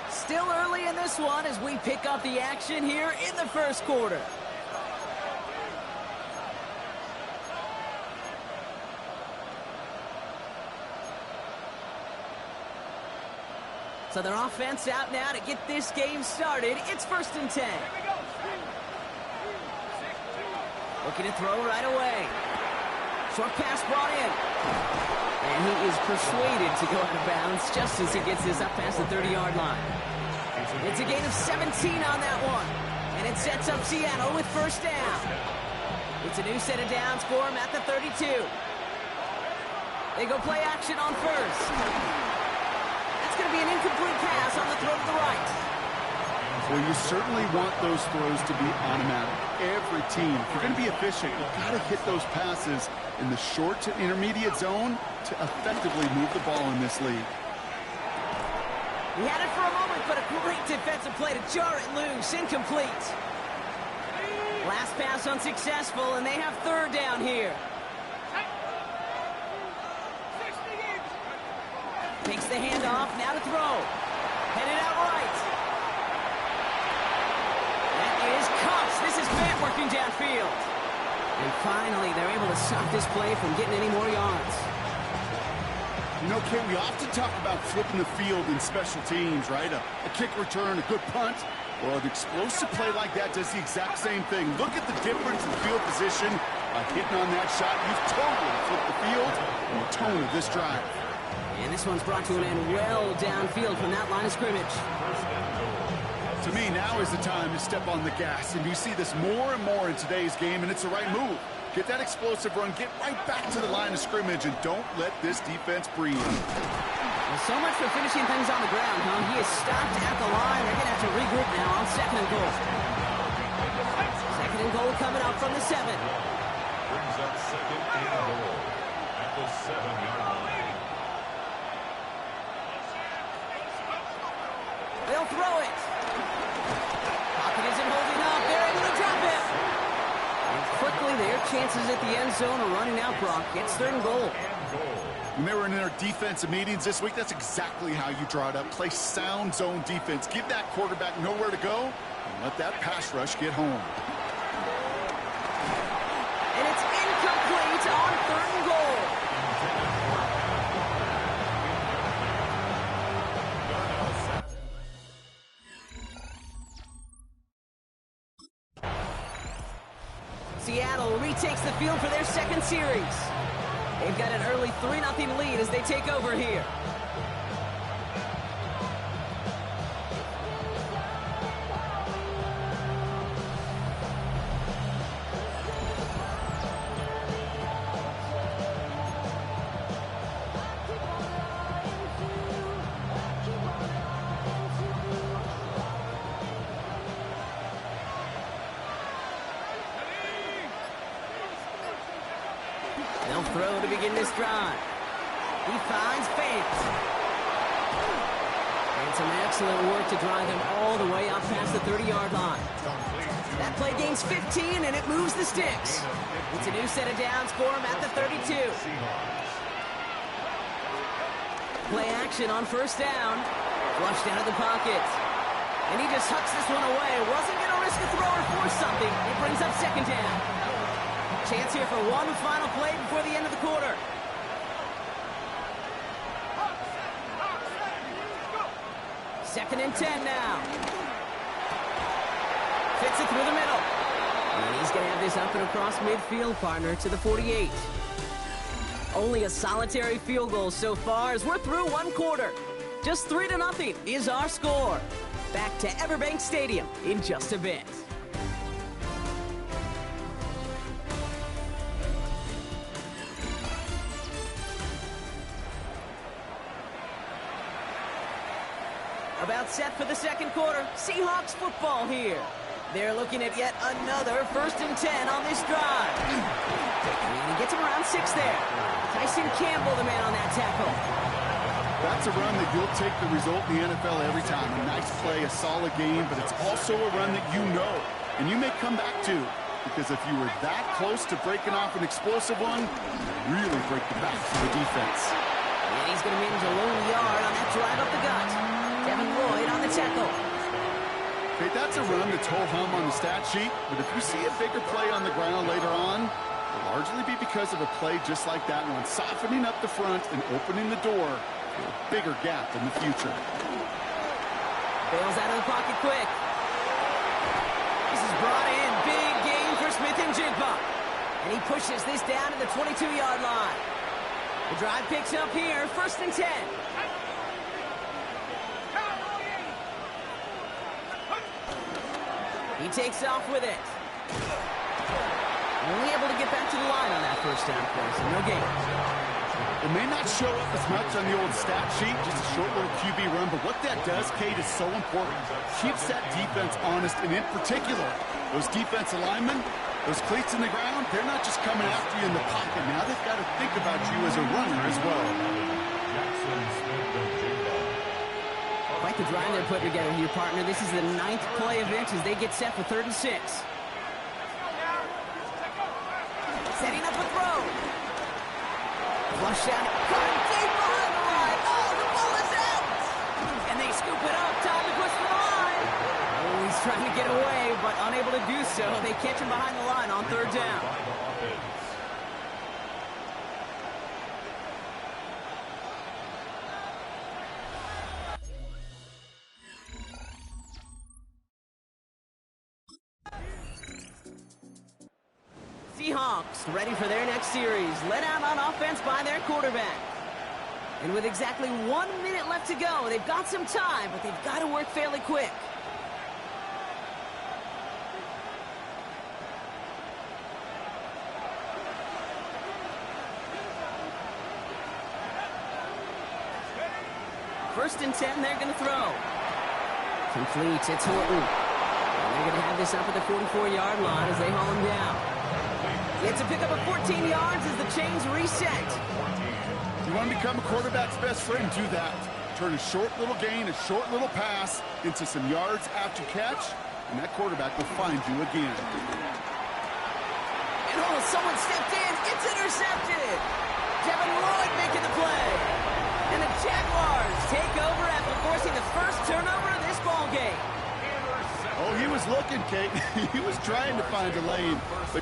Still early in this one as we pick up the action here in the first quarter. So their offense out now to get this game started. It's 1st and 10. Looking to throw right away. Short pass brought in. And he is persuaded to go out of bounds just as he gets this up past the 30-yard line. It's a gain of 17 on that one. And it sets up Seattle with 1st down. It's a new set of downs for him at the 32. They go play action on 1st. Going to be an incomplete pass on the throw to the right. Well, you certainly want those throws to be automatic. Every team, if you're going to be efficient, you've got to hit those passes in the short to intermediate zone to effectively move the ball in this league. He had it for a moment, but a great defensive play to jar it loose. Incomplete. Last pass unsuccessful, and they have 3rd down here. Takes the handoff, now to throw. Headed out right. That is Cox. This is Fant working downfield. And finally, they're able to stop this play from getting any more yards. You know, Kate, we often talk about flipping the field in special teams, right? A kick return, a good punt. Well, an explosive play like that does the exact same thing. Look at the difference in field position. By hitting on that shot, you've totally flipped the field and the tone of this drive. And this one's brought to an end well downfield from that line of scrimmage. To me, now is the time to step on the gas. And you see this more and more in today's game, and it's the right move. Get that explosive run, get right back to the line of scrimmage, and don't let this defense breathe. Well, so much for finishing things on the ground, huh? He is stopped at the line. They're going to have to regroup now on 2nd and goal. 2nd and goal coming up from the 7. Brings up 2nd and goal at the 7-yard line. They'll throw it. Pocket isn't holding up. They're able to drop it. And quickly, their chances at the end zone are running out, Brock. It's 3rd and goal. When they were in their defensive meetings this week, that's exactly how you draw it up. Play sound zone defense. Give that quarterback nowhere to go, and let that pass rush get home. And it's incomplete on 3rd and goal. Seattle retakes the field for their 2nd series. They've got an early 3-0 lead as they take over here. They'll throw to begin this drive. He finds Fant. And some excellent work to drive him all the way up past the 30-yard line. That play gains 15, and it moves the sticks. It's a new set of downs for him at the 32. Play action on 1st down. Flushed out of the pocket. And he just hucks this one away. Wasn't going to risk a throw or force something. It brings up 2nd down. Chance here for one final play before the end of the quarter. Second and 10 now. Fits it through the middle. And he's going to have this up and across midfield, partner, to the 48. Only a solitary field goal so far as we're through one quarter. Just 3-0 is our score. Back to Everbank Stadium in just a bit. About set for the 2nd quarter. Seahawks football here. They're looking at yet another 1st and 10 on this drive. And he gets him around 6 there. Tyson Campbell, the man on that tackle. That's a run that you'll take the result in the NFL every time. A nice play, a solid game, but it's also a run that you know and you may come back to, because if you were that close to breaking off an explosive one, you really break the back of the defense. And he's going to manage a lone yard on that drive up the gut. Devin Lloyd on the tackle. Okay, that's a run that's ho-hum on the stat sheet, but if you see a bigger play on the ground later on, it'll largely be because of a play just like that one, softening up the front and opening the door for a bigger gap in the future. Bails out of the pocket quick. This is brought in. Big gain for Smith and Jigba. And he pushes this down to the 22-yard line. The drive picks up here, 1st and 10. He takes off with it. Only able to get back to the line on that 1st down play, so no gain. It may not show up as much on the old stat sheet, just a short little QB run, but what that does, Kate, is so important. Keeps that defense honest, and in particular, those defensive linemen, those cleats in the ground, they're not just coming after you in the pocket. Now they've got to think about you as a runner as well. Quite the drive they're putting together here, partner. This is the 9th play of inches. They get set for 3rd and 6. Setting up a throw. Flush out. Caught deep behind the line. Oh, the ball is out. And they scoop it up. Time to push for the line. Oh, he's trying to get away, but unable to do so. They catch him behind the line on 3rd down. Seahawks ready for their next series, led out on offense by their quarterback. And with exactly 1 minute left to go, they've got some time, but they've got to work fairly quick. First and 10, they're going to throw. Complete, it's Horton. And they're going to have this up at the 44-yard line as they haul him down. It's a pickup of 14 yards as the chains reset. You want to become a quarterback's best friend, do that. Turn a short little gain, a short little pass into some yards after catch, and that quarterback will find you again. And oh, someone stepped in. It's intercepted. Devin Lloyd making the play. And the Jaguars take over after forcing the first turnover of this ball game. Oh, he was looking, Kate. He was trying to find a lane. But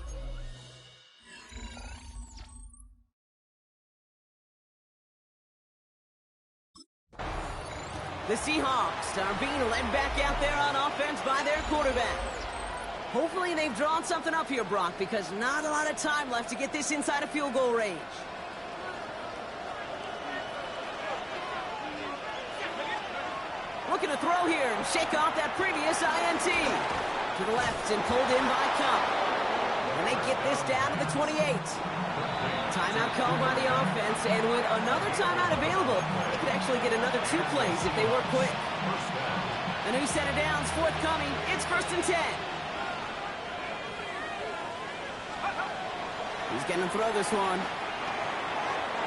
the Seahawks are being led back out there on offense by their quarterback. Hopefully they've drawn something up here, Brock, because not a lot of time left to get this inside of field goal range. Looking to throw here and shake off that previous INT. To the left and pulled in by Cup. And they get this down to the 28. Timeout called by the offense, and with another timeout available, they could actually get another 2 plays if they work quick. A new set of downs forthcoming. It's 1st and 10. He's going to throw this one.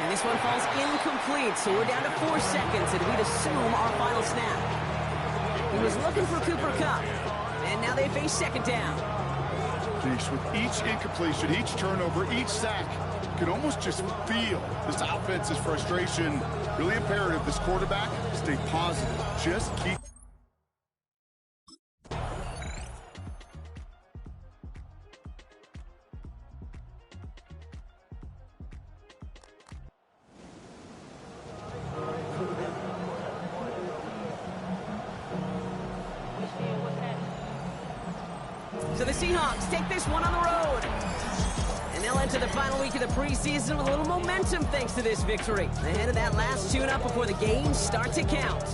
And this one falls incomplete, so we're down to 4 seconds, and we'd assume our final snap. He was looking for Cooper Kupp, and now they face 2nd down. with each incompletion, each turnover, each sack, you can almost just feel this offense's frustration. Really imperative, this quarterback, stay positive. Just keep... So the Seahawks take this one on the road. And they'll enter the final week of the preseason with a little momentum thanks to this victory. Ahead of that last tune-up before the games start to count.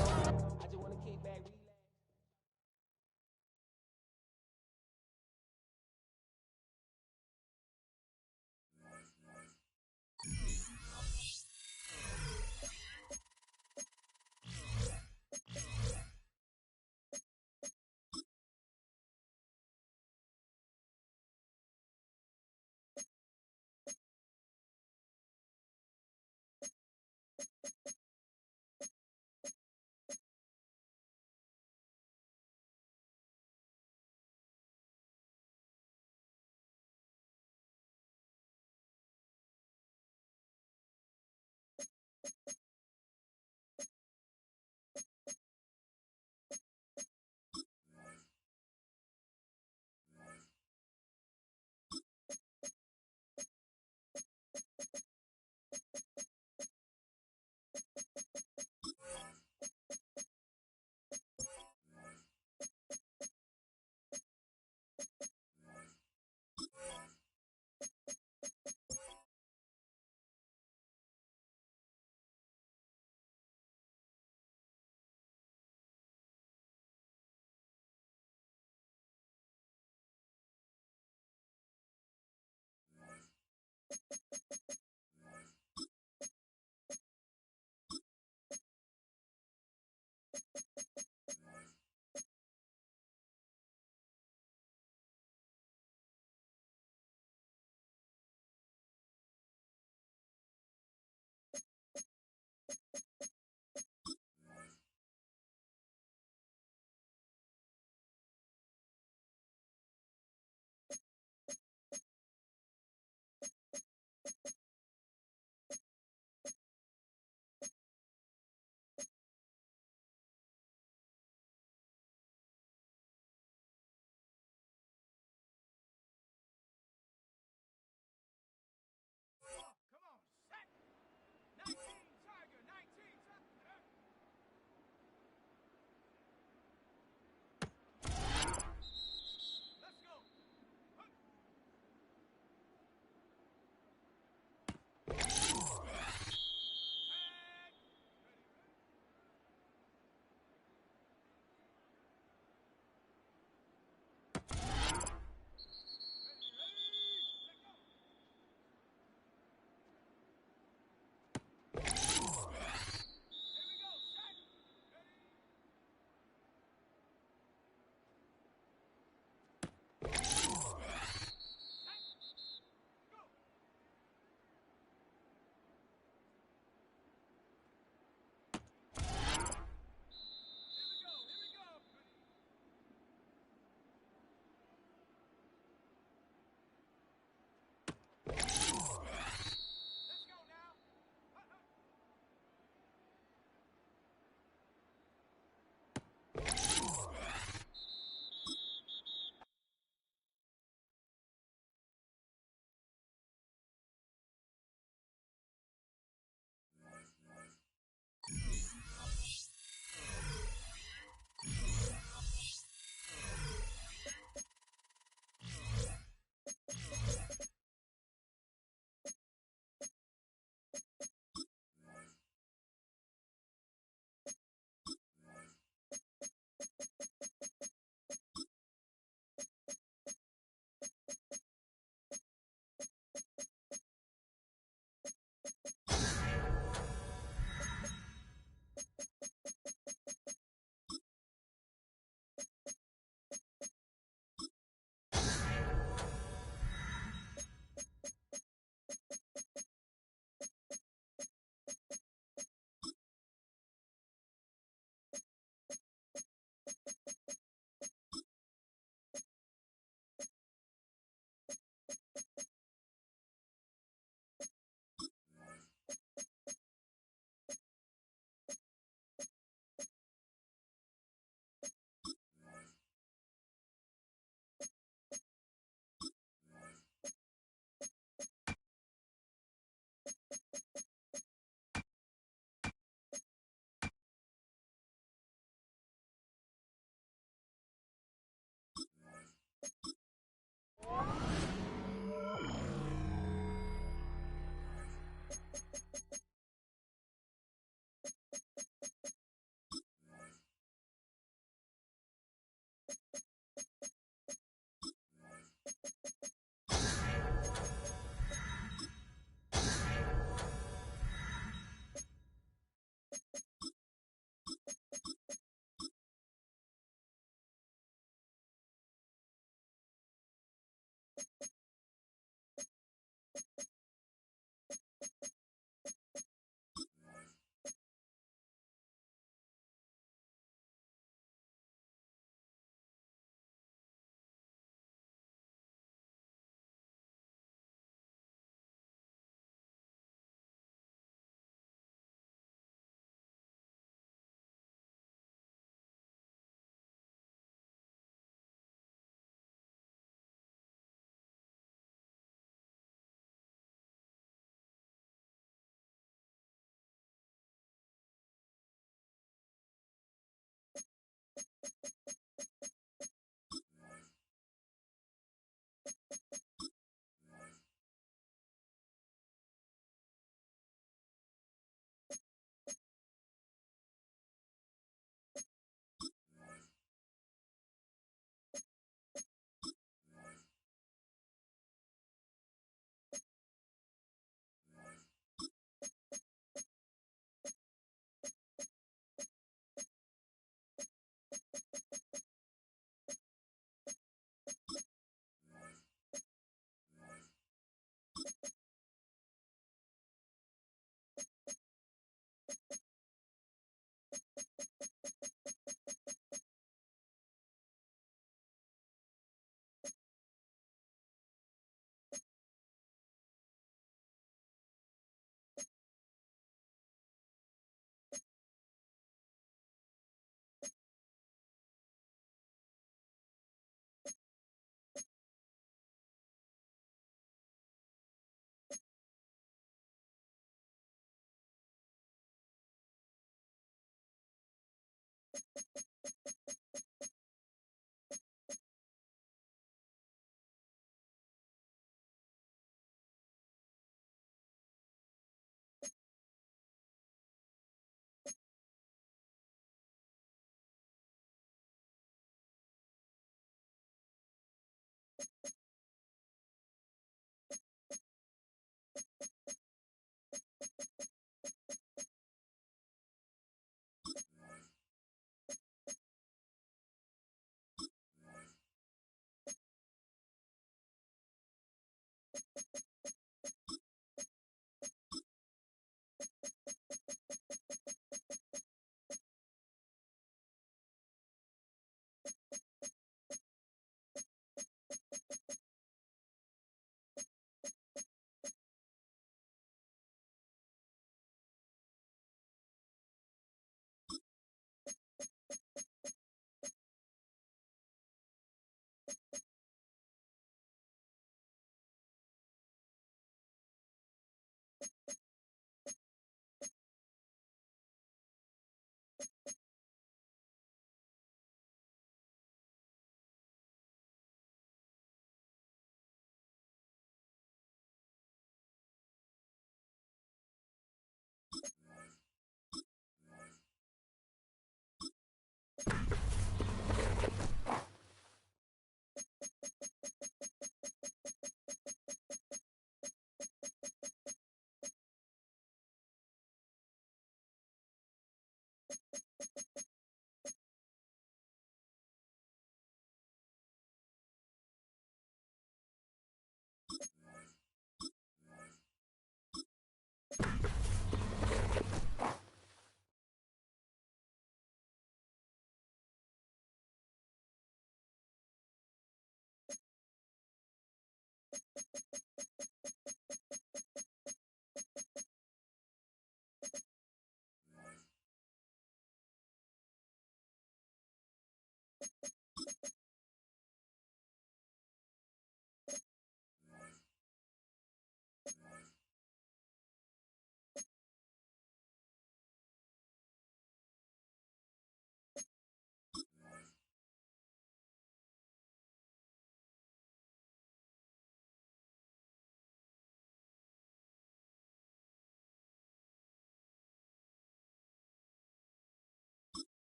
Come on, set. 19 Tiger, 19 Tiger. Let's go. Tag. Here we go, set. Ready. Go. Here we go, here we go. Let's go now.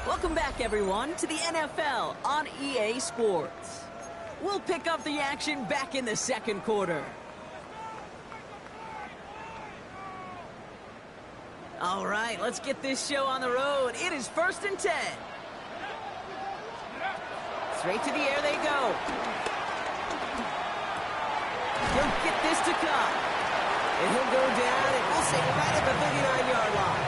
Welcome back, everyone, to the NFL on EA Sports. We'll pick up the action back in the second quarter. All right, let's get this show on the road. It is 1st and 10. Straight to the air they go. He'll get this to come. And he'll go down, and we'll say it right at the 39-yard line.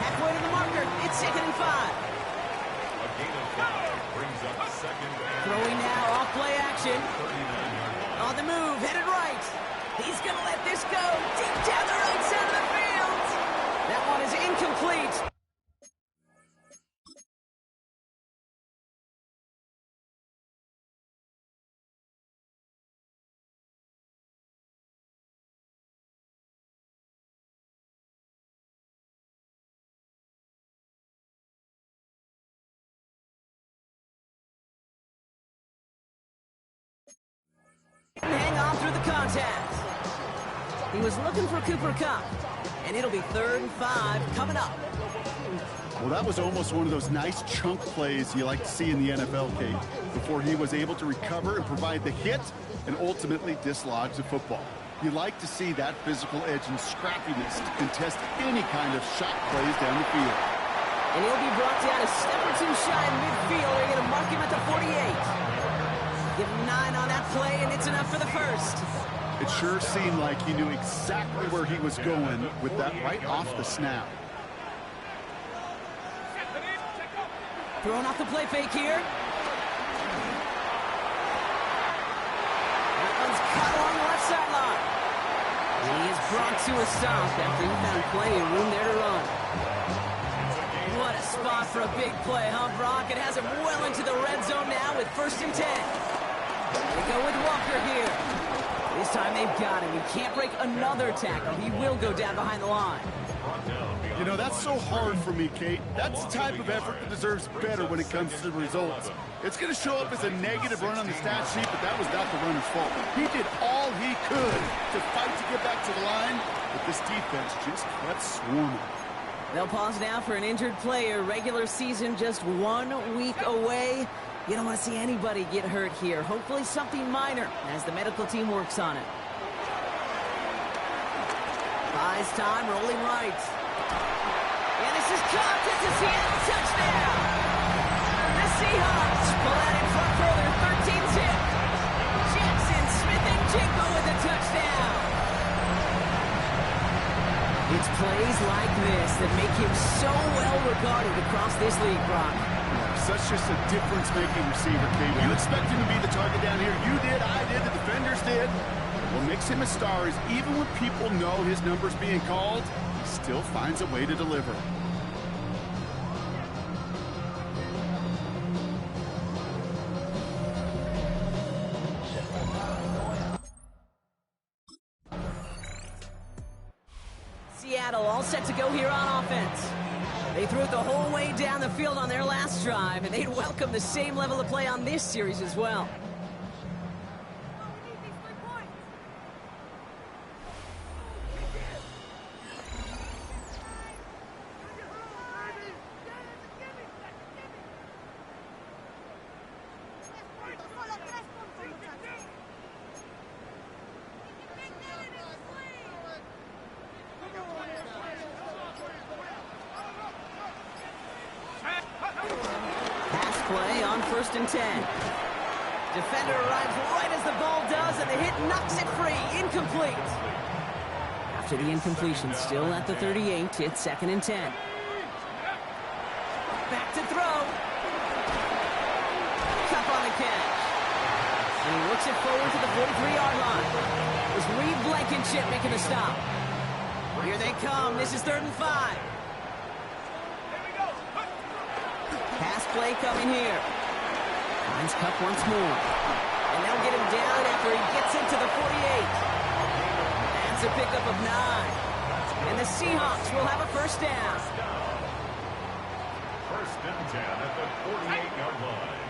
Halfway to the marker, it's 2nd and 5. A gain of 5 brings up 2nd and Throwing now, off play action. 39-yard line. On the move, headed right. He's going to let this go deep down the right side of the field. That one is incomplete. Hang on through the contact. He was looking for Cooper Kupp, and it'll be 3rd and 5 coming up. Well, that was almost one of those nice chunk plays you like to see in the NFL, Kate, before he was able to recover and provide the hit and ultimately dislodge the football. You like to see that physical edge and scrappiness to contest any kind of shot plays down the field. And he'll be brought down a step or two shy in midfield. They're going to mark him at the 48. Give him 9 on that play, and it's enough for the first. It sure seemed like he knew exactly where he was going with that right off the snap. Throwing off the play fake here. brought to a stop after he found plenty of room there to run. What a spot for a big play, huh, Brock? It has him well into the red zone now with 1st and 10. They go with Walker here. This time they've got him. He can't break another tackle. He will go down behind the line. You know, that's so hard for me, Kate. That's the type of effort that deserves better when it comes to the results. It's going to show up as a negative run on the stat sheet, but that was not the runner's fault. He did all he could to fight to get back to the line, but this defense just kept swarming. They'll pause now for an injured player. Regular season just 1 week away. You don't want to see anybody get hurt here. Hopefully something minor as the medical team works on it. Buys time, rolling right. And this is caught. It's a Seattle touchdown. The Seahawks pull out in front for their 13-zip. Jackson, Smith, and Jigba with a touchdown. It's plays like this that make him so well regarded across this league, Brock. Such just a difference-making receiver, Kate. You expect him to be the target down here. You did, I did, the defenders did. What makes him a star is even when people know his number's being called, he still finds a way to deliver. Seattle all set to go here on offense. They threw it the whole way down the field on their last drive, and they'd welcome the same level of play on this series as well. Play on 1st and 10. Defender arrives right as the ball does, and the hit knocks it free. Incomplete. After the incompletion, still at the 38, it's 2nd and 10. Back to throw. Cup on the catch. And he works it forward to the 43-yard line. It's Reed Blankenship making the stop. Here they come. This is 3rd and 5. Pass play coming here. Finds Cup once more. And they'll get him down after he gets into the 48. That's a pickup of 9. And the Seahawks will have a 1st down. 1st and 10 at the 48-yard line.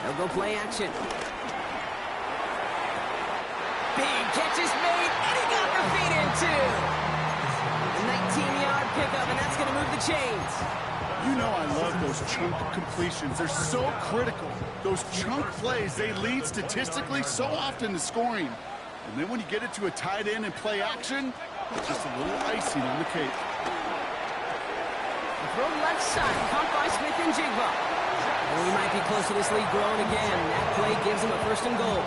They'll go play action. Big catch is made, and he got their feet into. 19-yard pickup, and that's going to move the chains. You know I love those chunk completions. They're so critical. Those chunk plays, they lead statistically so often to scoring. And then when you get it to a tight end and play action, it's just a little icing on the cake. Throw left side, caught by Smith and Jigba. And we might be close to this lead growing again. That play gives them a 1st and goal.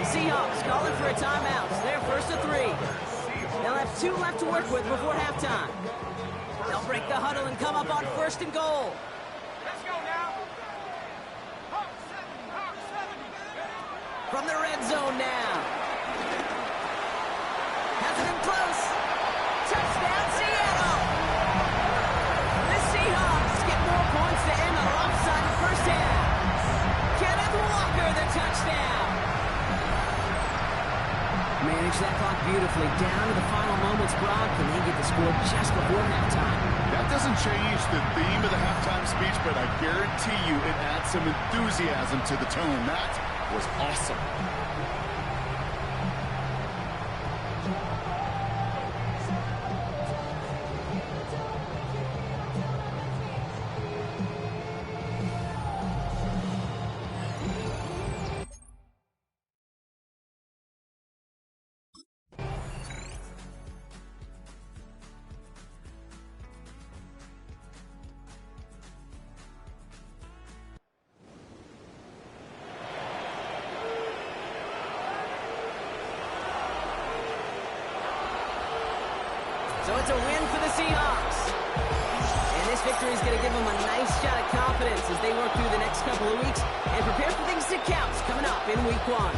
Seahawks calling for a timeout. They're 1st and 3. They'll have 2 left to work with before halftime. They'll break the huddle and come up on 1st and goal. Let's go now. From the red zone now. Has it in close. Touchdown, Seattle. The Seahawks get more points to end the lopsided 1st half. Kenneth Walker, the touchdown. Manage that clock beautifully down to the final moments, Brock, and they get the score just before halftime. That doesn't change the theme of the halftime speech, but I guarantee you it adds some enthusiasm to the tone. That was awesome. So it's a win for the Seahawks. And this victory is going to give them a nice shot at confidence as they work through the next couple of weeks and prepare for things to count coming up in Week 1.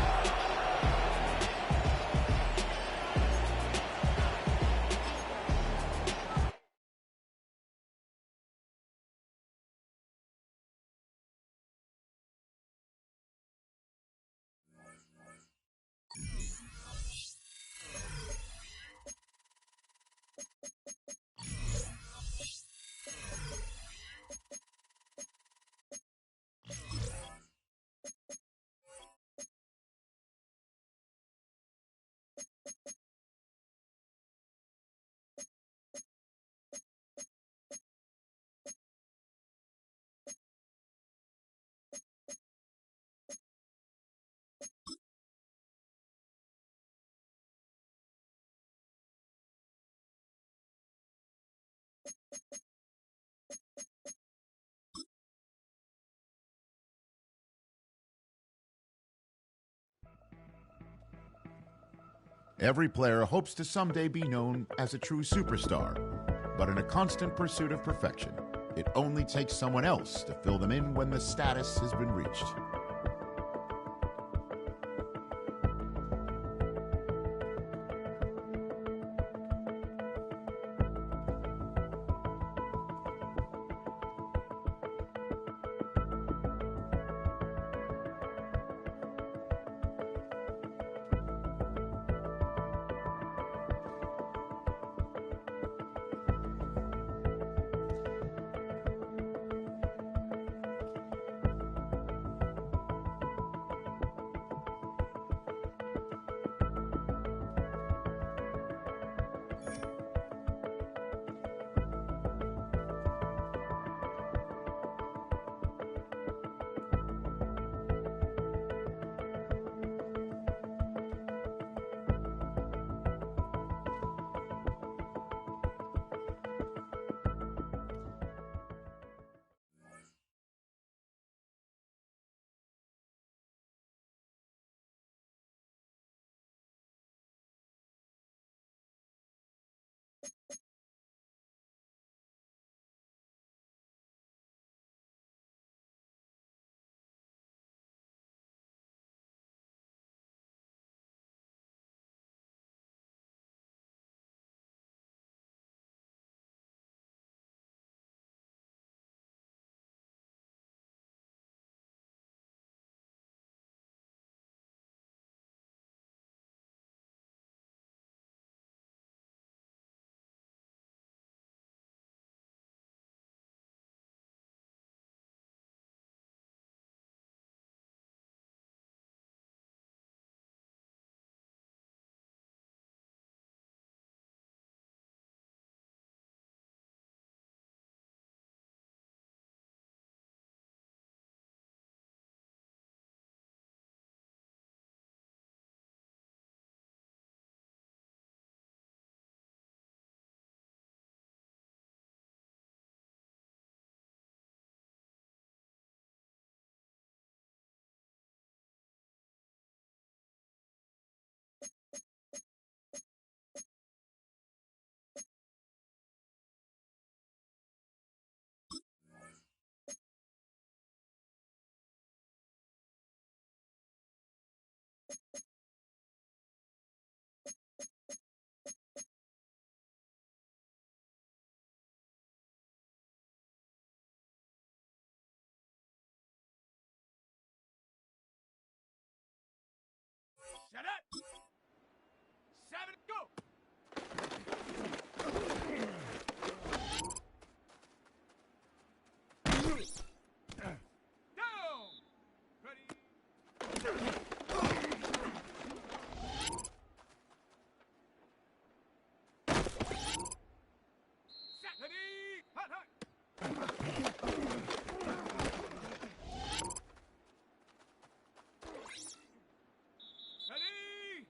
Every player hopes to someday be known as a true superstar, but in a constant pursuit of perfection, it only takes someone else to fill them in when the status has been reached. Set it! 7, go! Down! Ready? Set! Ready? Hot, hot! Ready?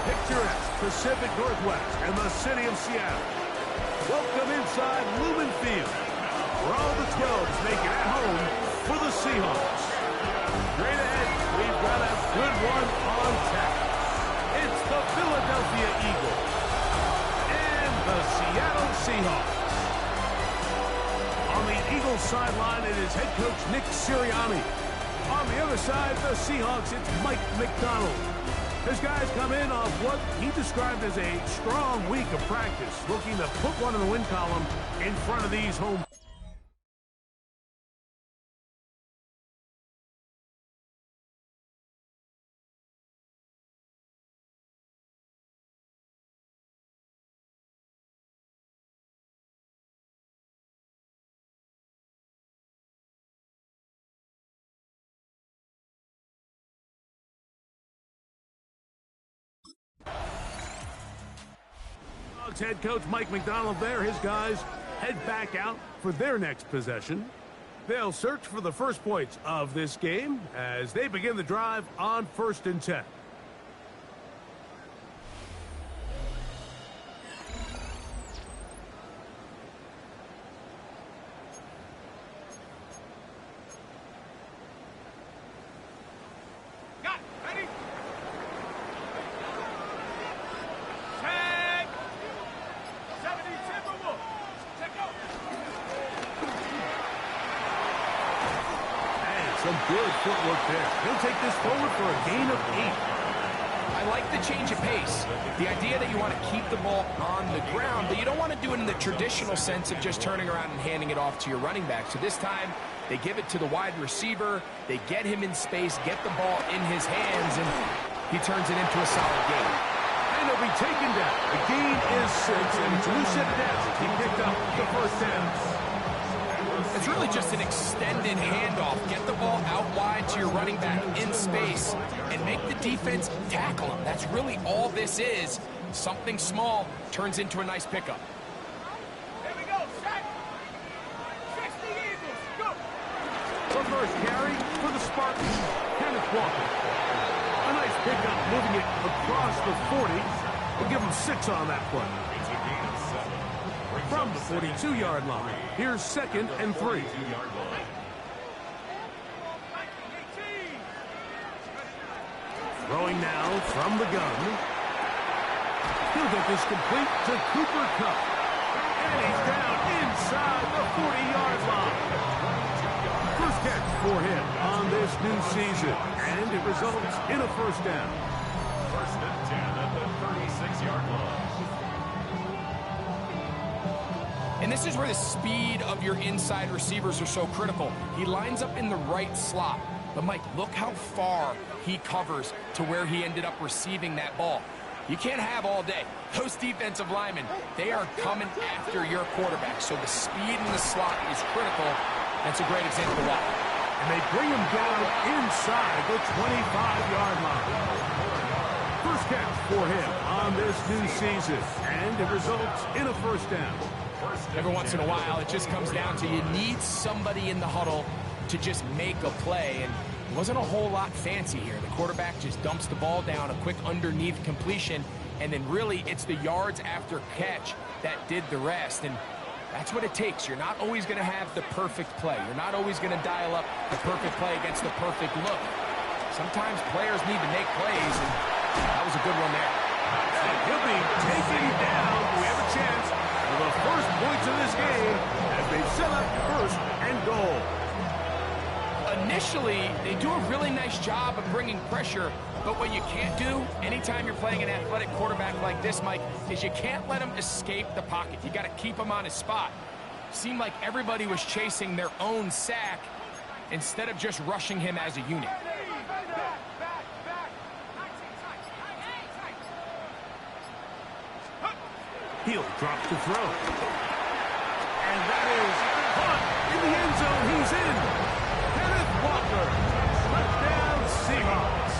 picturesque Pacific Northwest and the city of Seattle. Welcome inside Lumen Field, where all the 12s make it at home for the Seahawks. Straight ahead, we've got a good one on tap. It's the Philadelphia Eagles and the Seattle Seahawks. On the Eagles sideline, it is head coach Nick Sirianni. On the other side, the Seahawks, it's Mike McDonald. His guys come in off what he described as a strong week of practice, looking to put one in the win column in front of these home. Head coach Mike McDonald there. His guys head back out for their next possession. They'll search for the first points of this game as they begin the drive on 1st and 10. Got it. Ready? Some good footwork there. He'll take this forward for a gain of 8. I like the change of pace. The idea that you want to keep the ball on the ground, but you don't want to do it in the traditional sense of just turning around and handing it off to your running back. So this time, they give it to the wide receiver. They get him in space, get the ball in his hands, and he turns it into a solid gain. And he'll be taken down. The gain is 6, and it's Lucid down. He picked up the first down. It's really just an extended handoff. Get the ball out wide to your running back in space and make the defense tackle him. That's really all this is. Something small turns into a nice pickup. Here we go. Set. 60 Eagles. Go. The first carry for the Spartans, Kenneth Walker. A nice pickup, moving it across the 40. We'll give him 6 on that play. It's a gain of 7. From the 42-yard line, here's 2nd and 3. Throwing now from the gun. He'll get this complete to Cooper Kupp. And he's down inside the 40-yard line. First catch for him on this new season. And it results in a first down. 1st and 10 at the 36-yard line. And this is where the speed of your inside receivers are so critical. He lines up in the right slot. But, Mike, look how far he covers to where he ended up receiving that ball. You can't have all day. Those defensive linemen, they are coming after your quarterback. So the speed in the slot is critical. That's a great example of that. And they bring him down inside the 25-yard line. First catch for him on this new season. And it results in a first down. Every once in a while, it just comes down to you need somebody in the huddle to just make a play. And it wasn't a whole lot fancy here. The quarterback just dumps the ball down, a quick underneath completion, and then really it's the yards after catch that did the rest. And that's what it takes. You're not always going to have the perfect play. You're not always going to dial up the perfect play against the perfect look. Sometimes players need to make plays, and that was a good one there. And he'll be taken down. We have a chance for the first points of this game as they set up 1st and goal. Initially, they do a really nice job of bringing pressure, but what you can't do anytime you're playing an athletic quarterback like this, Mike, is you can't let him escape the pocket. You got to keep him on his spot. Seemed like everybody was chasing their own sack instead of just rushing him as a unit. He'll drop the throw. And that is caught in the end zone. He's in. Kenneth Walker. Touchdown Seahawks.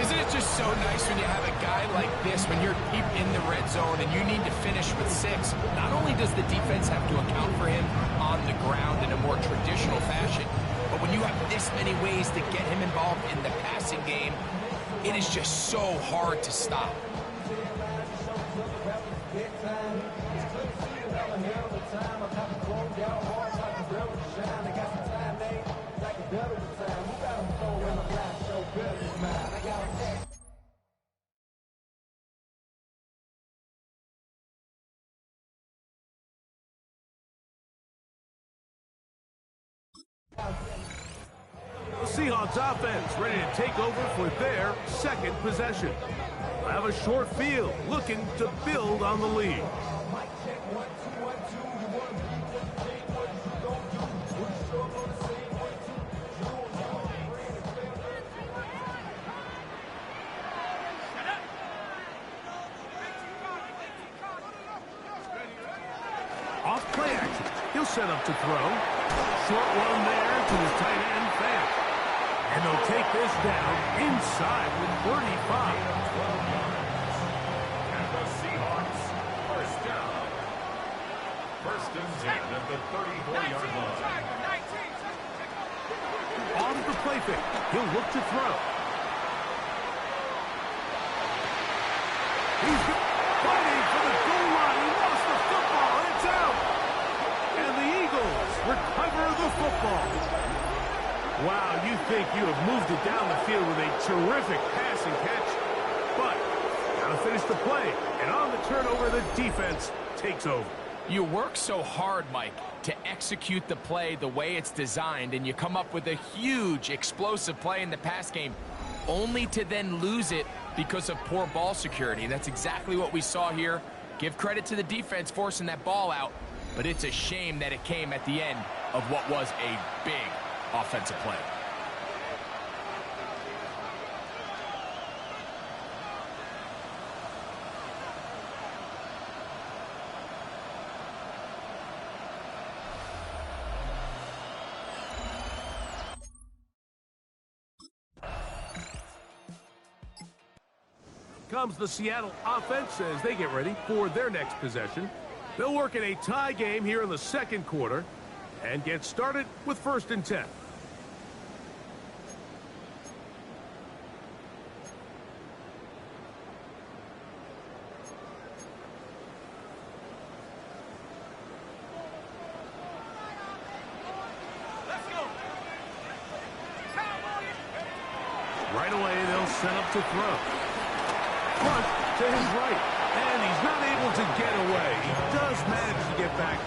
Isn't it just so nice when you have a guy like this, when you're deep in the red zone and you need to finish with 6? Not only does the defense have to account for him on the ground in a more traditional fashion, but when you have this many ways to get him involved in the passing game, it is just so hard to stop. The Seahawks offense ready to take over for their second possession. They'll have a short field, looking to build on the lead. Off play action. He'll set up to throw. Short one there to his tight end, Fant. And they'll take this down inside the 35. And the Seahawks, first down. First and 10 at the 34-yard line. On the play fake. He'll look to throw. He's fighting for the goal line. He lost the football, and it's out. And the Eagles recover the football. Wow, you think you have moved it down the field with a terrific pass and catch. But got to finish the play. And on the turnover, the defense takes over. You work so hard, Mike, to execute the play the way it's designed, and you come up with a huge, explosive play in the pass game, only to then lose it because of poor ball security. And that's exactly what we saw here. Give credit to the defense forcing that ball out, but it's a shame that it came at the end of what was a big offensive play. Comes the Seattle offense as they get ready for their next possession. They'll work in a tie game here in the second quarter and get started with 1st and 10. Right away, they'll set up to throw. Front to his right, and he's not able to get away. He does manage to get back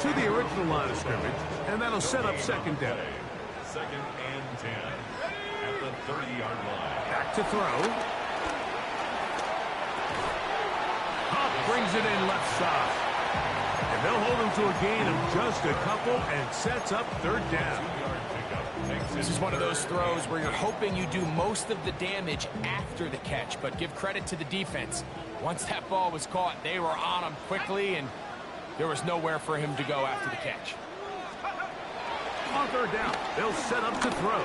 to the original line of scrimmage, and that'll set up 2nd down. 2nd and 10 at the 30-yard line. Back to throw. Huff brings it in left side. And they'll hold him to a gain of just a couple and sets up 3rd down. This is one of those throws where you're hoping you do most of the damage after the catch, but give credit to the defense. Once that ball was caught, they were on him quickly, and there was nowhere for him to go after the catch. On 3rd down, they'll set up to throw.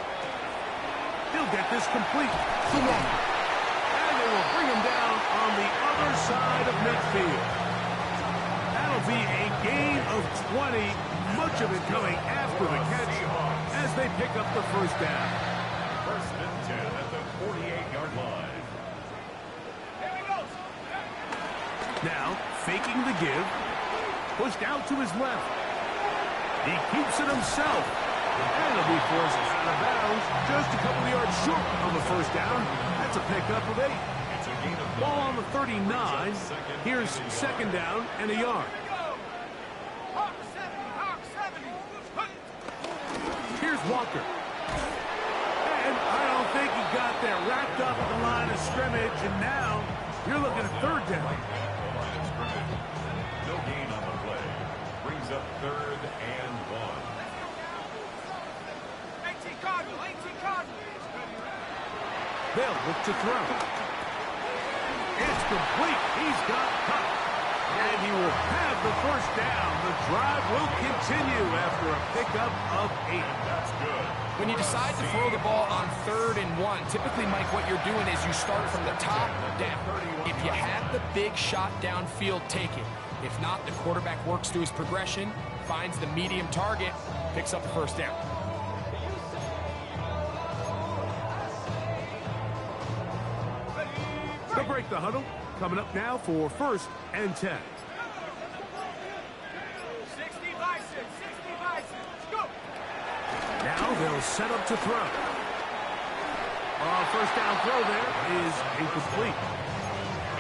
He'll get this complete. And they will bring him down on the other side of midfield. That'll be a gain of 20, much of it coming after the catch as they pick up the 1st down. 1st and 10 at the 48-yard line. Now, faking the give. Pushed out to his left. He keeps it himself. And he'll be forced out of bounds just a couple of yards short on the 1st down. That's a pickup of 8. It's a gain of Ball on the 39. Here's 2nd down and a yard. Here's Walker. And I don't think he got there. Wrapped up at the line of scrimmage, and now you're looking at 3rd down. No gain on the play. Brings up 3rd and 1. 18 Cardinal. They'll look to throw. It's complete. He's got cut. And he will have the 1st down. The drive will continue after a pickup of 8. That's good. When you decide to throw the ball on 3rd and 1, typically, Mike, what you're doing is you start from the top down. If you have the big shot downfield, take it. If not, the quarterback works through his progression, finds the medium target, picks up the 1st down. They'll break the huddle. Coming up now for 1st and 10. 60 bison, 60 bison. Go. Now they'll set up to throw. First down throw there is incomplete.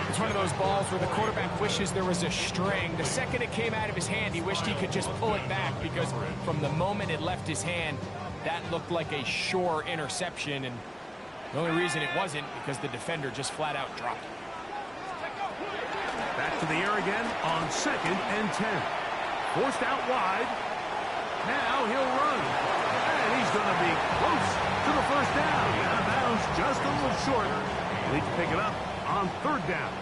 It's one of those balls where the quarterback wishes there was a string. The second it came out of his hand, he wished he could just pull it back, because from the moment it left his hand, that looked like a sure interception, and the only reason it wasn't because the defender just flat out dropped it. Back to the air again on 2nd and 10. Forced out wide. Now he'll run. And he's going to be close to the first down. Out of bounds, just a little short. Need to pick it up on 3rd down.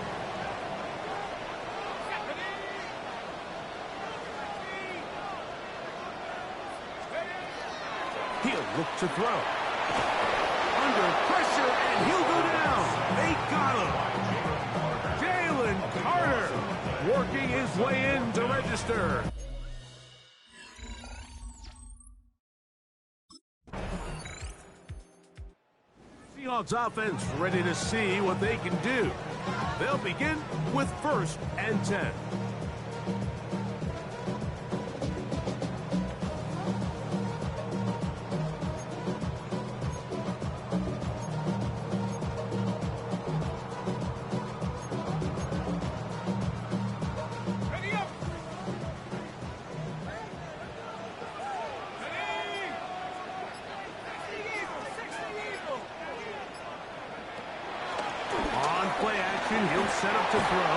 He'll look to throw. Under pressure, and he'll go down. They got him. Carter working his way in to register. Seahawks offense ready to see what they can do. They'll begin with 1st and 10. Play action, he'll set up to throw.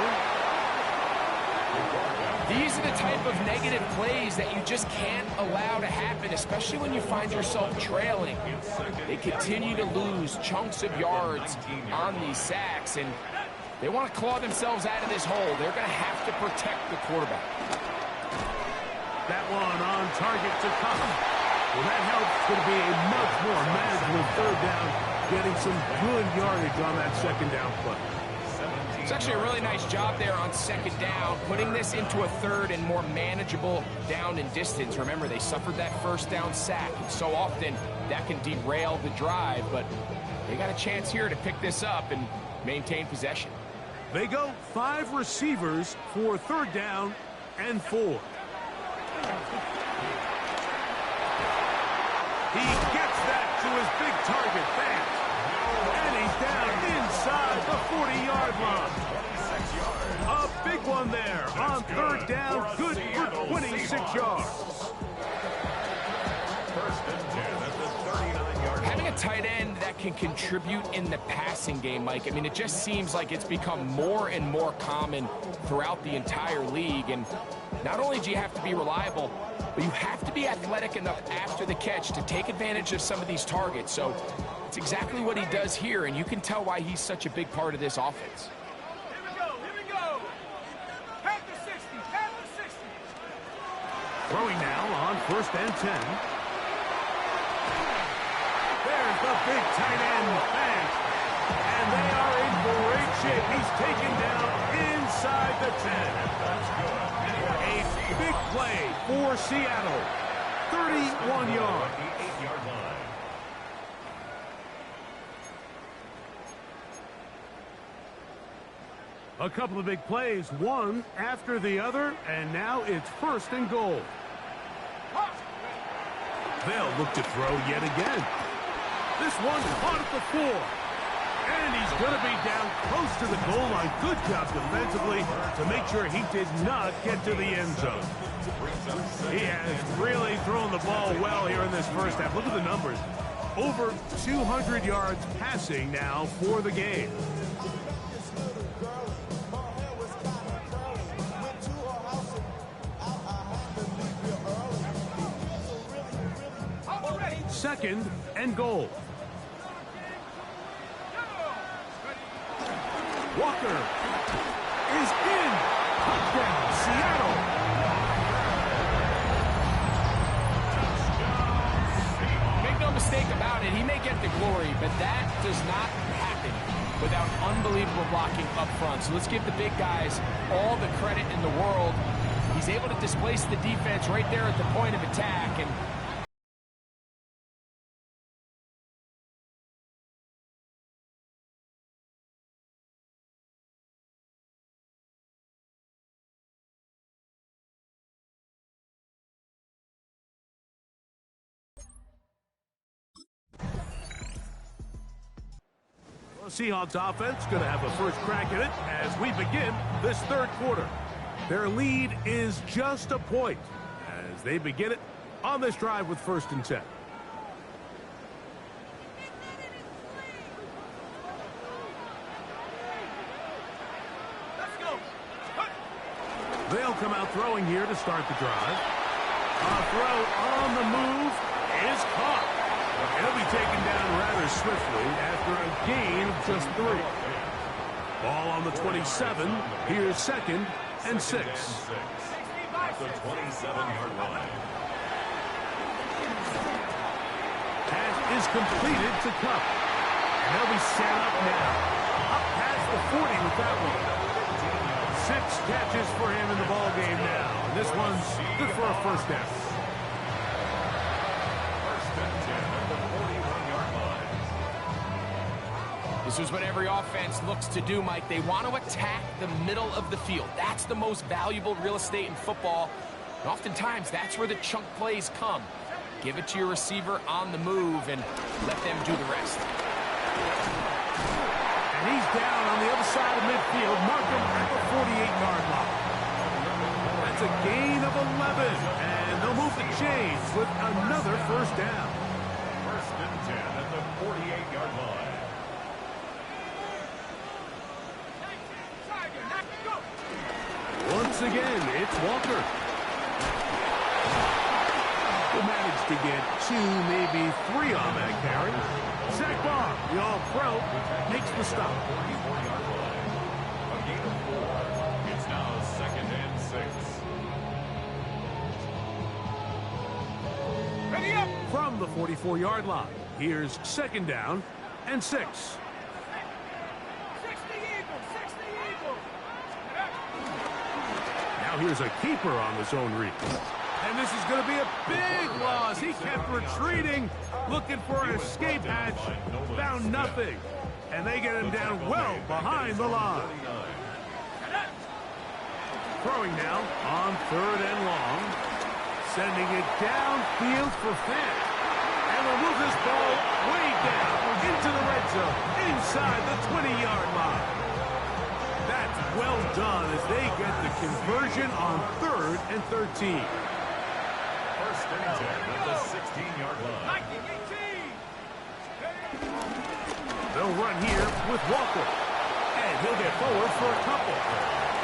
These are the type of negative plays that you just can't allow to happen, especially when you find yourself trailing. They continue to lose chunks of yards on these sacks, and they want to claw themselves out of this hole. They're going to have to protect the quarterback. That one on target to come. Well, that helps. It's going to be a much more manageable 3rd down, getting some good yardage on that 2nd down play. It's actually a really nice job there on 2nd down, putting this into a 3rd and more manageable down and distance. Remember, they suffered that 1st down sack, and so often that can derail the drive, but they got a chance here to pick this up and maintain possession. They go 5 receivers for 3rd down and 4. He gets that to his big target fast. And he's down inside the 40-yard line. A big one there on 3rd down. Good for 26 yards. 1st and 10 at the 39-yard line. Having a tight end that can contribute in the passing game, Mike, I mean, it just seems like it's become more and more common throughout the entire league. And not only do you have to be reliable, but you have to be athletic enough after the catch to take advantage of some of these targets. So it's exactly what he does here, and you can tell why he's such a big part of this offense. Here we go, here we go. Pack the 60, pack the 60. Throwing now on 1st and 10. There's the big tight end, fast. And they are in great shape. He's taken down inside the 10. A big play for Seattle. 31 yards. 8-yard line. A couple of big plays, one after the other, and now it's 1st and goal. They'll look to throw yet again. This one caught at the 4. And he's going to be down close to the goal line. Good job defensively to make sure he did not get to the end zone. He has really thrown the ball well here in this 1st half. Look at the numbers. Over 200 yards passing now for the game. Second and goal. Walker is in. Touchdown, Seattle. Make no mistake about it, he may get the glory, but that does not happen without unbelievable blocking up front. So let's give the big guys all the credit in the world. He's able to displace the defense right there at the point of attack, and The Seahawks offense going to have a first crack at it as we begin this third quarter. Their lead is just a point as they begin it on this drive with 1st and 10. They'll come out throwing here to start the drive. A throw on the move is caught. He'll be taken down rather swiftly after a gain of just 3. Ball on the 27. Here's 2nd and 6. At the 27-yard line. Pass is completed to Cup. And they'll be set up now. Up past the 40 with that one. 6 catches for him in the ball game now. And this one's good for a first down. 1st and 10 at the 41-yard line. This is what every offense looks to do, Mike. They want to attack the middle of the field. That's the most valuable real estate in football. And oftentimes, that's where the chunk plays come. Give it to your receiver on the move and let them do the rest. And he's down on the other side of midfield. Mark him at the 48-yard line. That's a gain of 11. And they'll move the chains with another first down. 1st and 10 at the 48-yard line. Once again, it's Walker. Will manage to get 2, maybe 3 on that carry. Zach Barr, the all-pro, makes the stop. 44-yard line. A gain of 4. It's now 2nd and 6. Ready up! From the 44-yard line, here's 2nd down and 6. 60 Eagles! 60 Eagles! Now here's a keeper on the zone read. And this is going to be a big loss. He kept retreating, looking for an escape hatch, found nothing. And they get him down well behind the line. Throwing now on 3rd and long. Sending it downfield for Fant. And they'll move this ball way down into the red zone, inside the 20-yard line. That's well done as they get the conversion on 3rd and 13. 1st and 10 at the 16-yard line. They'll run here with Walker. And he'll get forward for a couple.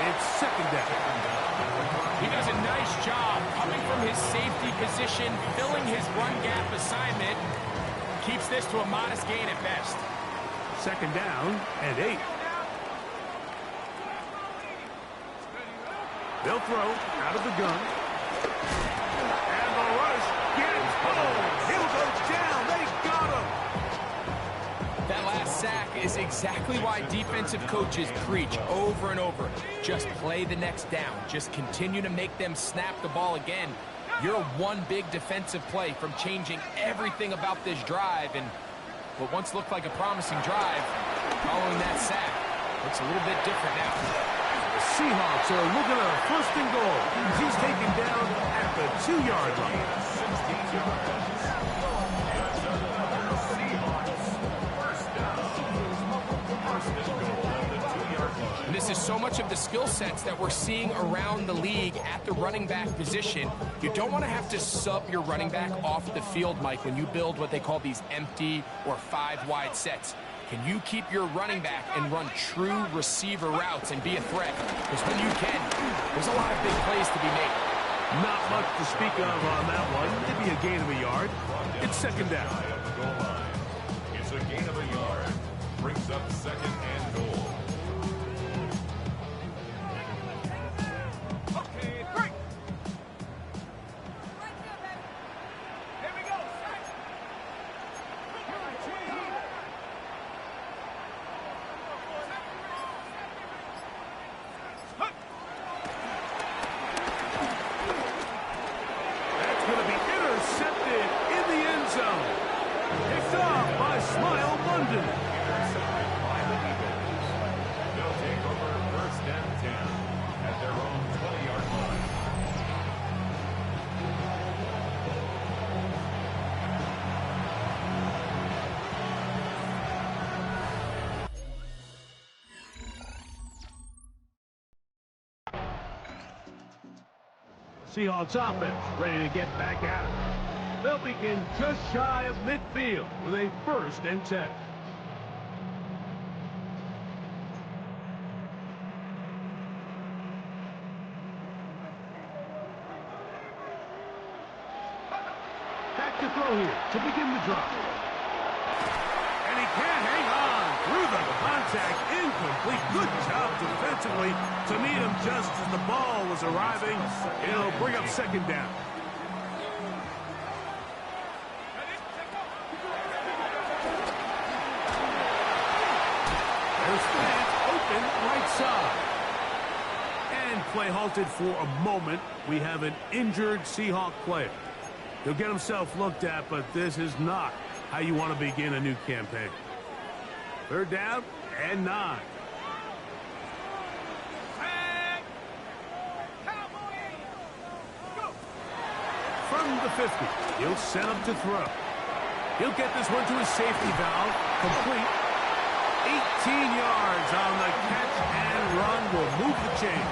It's 2nd down. He does a nice job coming from his safety position, filling his run gap assignment. Keeps this to a modest gain at best. 2nd down and 8. They'll throw out of the gun. And the rush gets home. He'll go down. They got him. That last sack is exactly why defensive coaches preach over and over. Just play the next down. Just continue to make them snap the ball again. You're one big defensive play from changing everything about this drive. And what once looked like a promising drive, following that sack, looks a little bit different now. The Seahawks are looking at a 1st and goal. He's taken down at the 2-yard line. 16 yards. And this is so much of the skill sets that we're seeing around the league at the running back position. You don't want to have to sub your running back off the field, Mike, when you build what they call these empty or 5-wide sets. Can you keep your running back and run true receiver routes and be a threat? Because when you can, there's a lot of big plays to be made. Not much to speak of on that one. Maybe a gain of a yard. It's 2nd down. It's a gain of a yard. Brings up 2nd and goal. Okay, break! Here we go! That's going to be intercepted in the end zone. Seahawks offense ready to get back at it. They'll begin just shy of midfield with a 1st and 10. Back to throw here to begin the drive. And he can't hang on through the contact. Incomplete. Good job defensively to meet him just as the ball was arriving. It'll bring up 2nd down. There's Fant open right side. And play halted for a moment. We have an injured Seahawk player. He'll get himself looked at, but this is not how you want to begin a new campaign. 3rd down and 9. From the 50, he'll set up to throw. He'll get this one to his safety valve, complete. 18 yards on the catch and run will move the chains.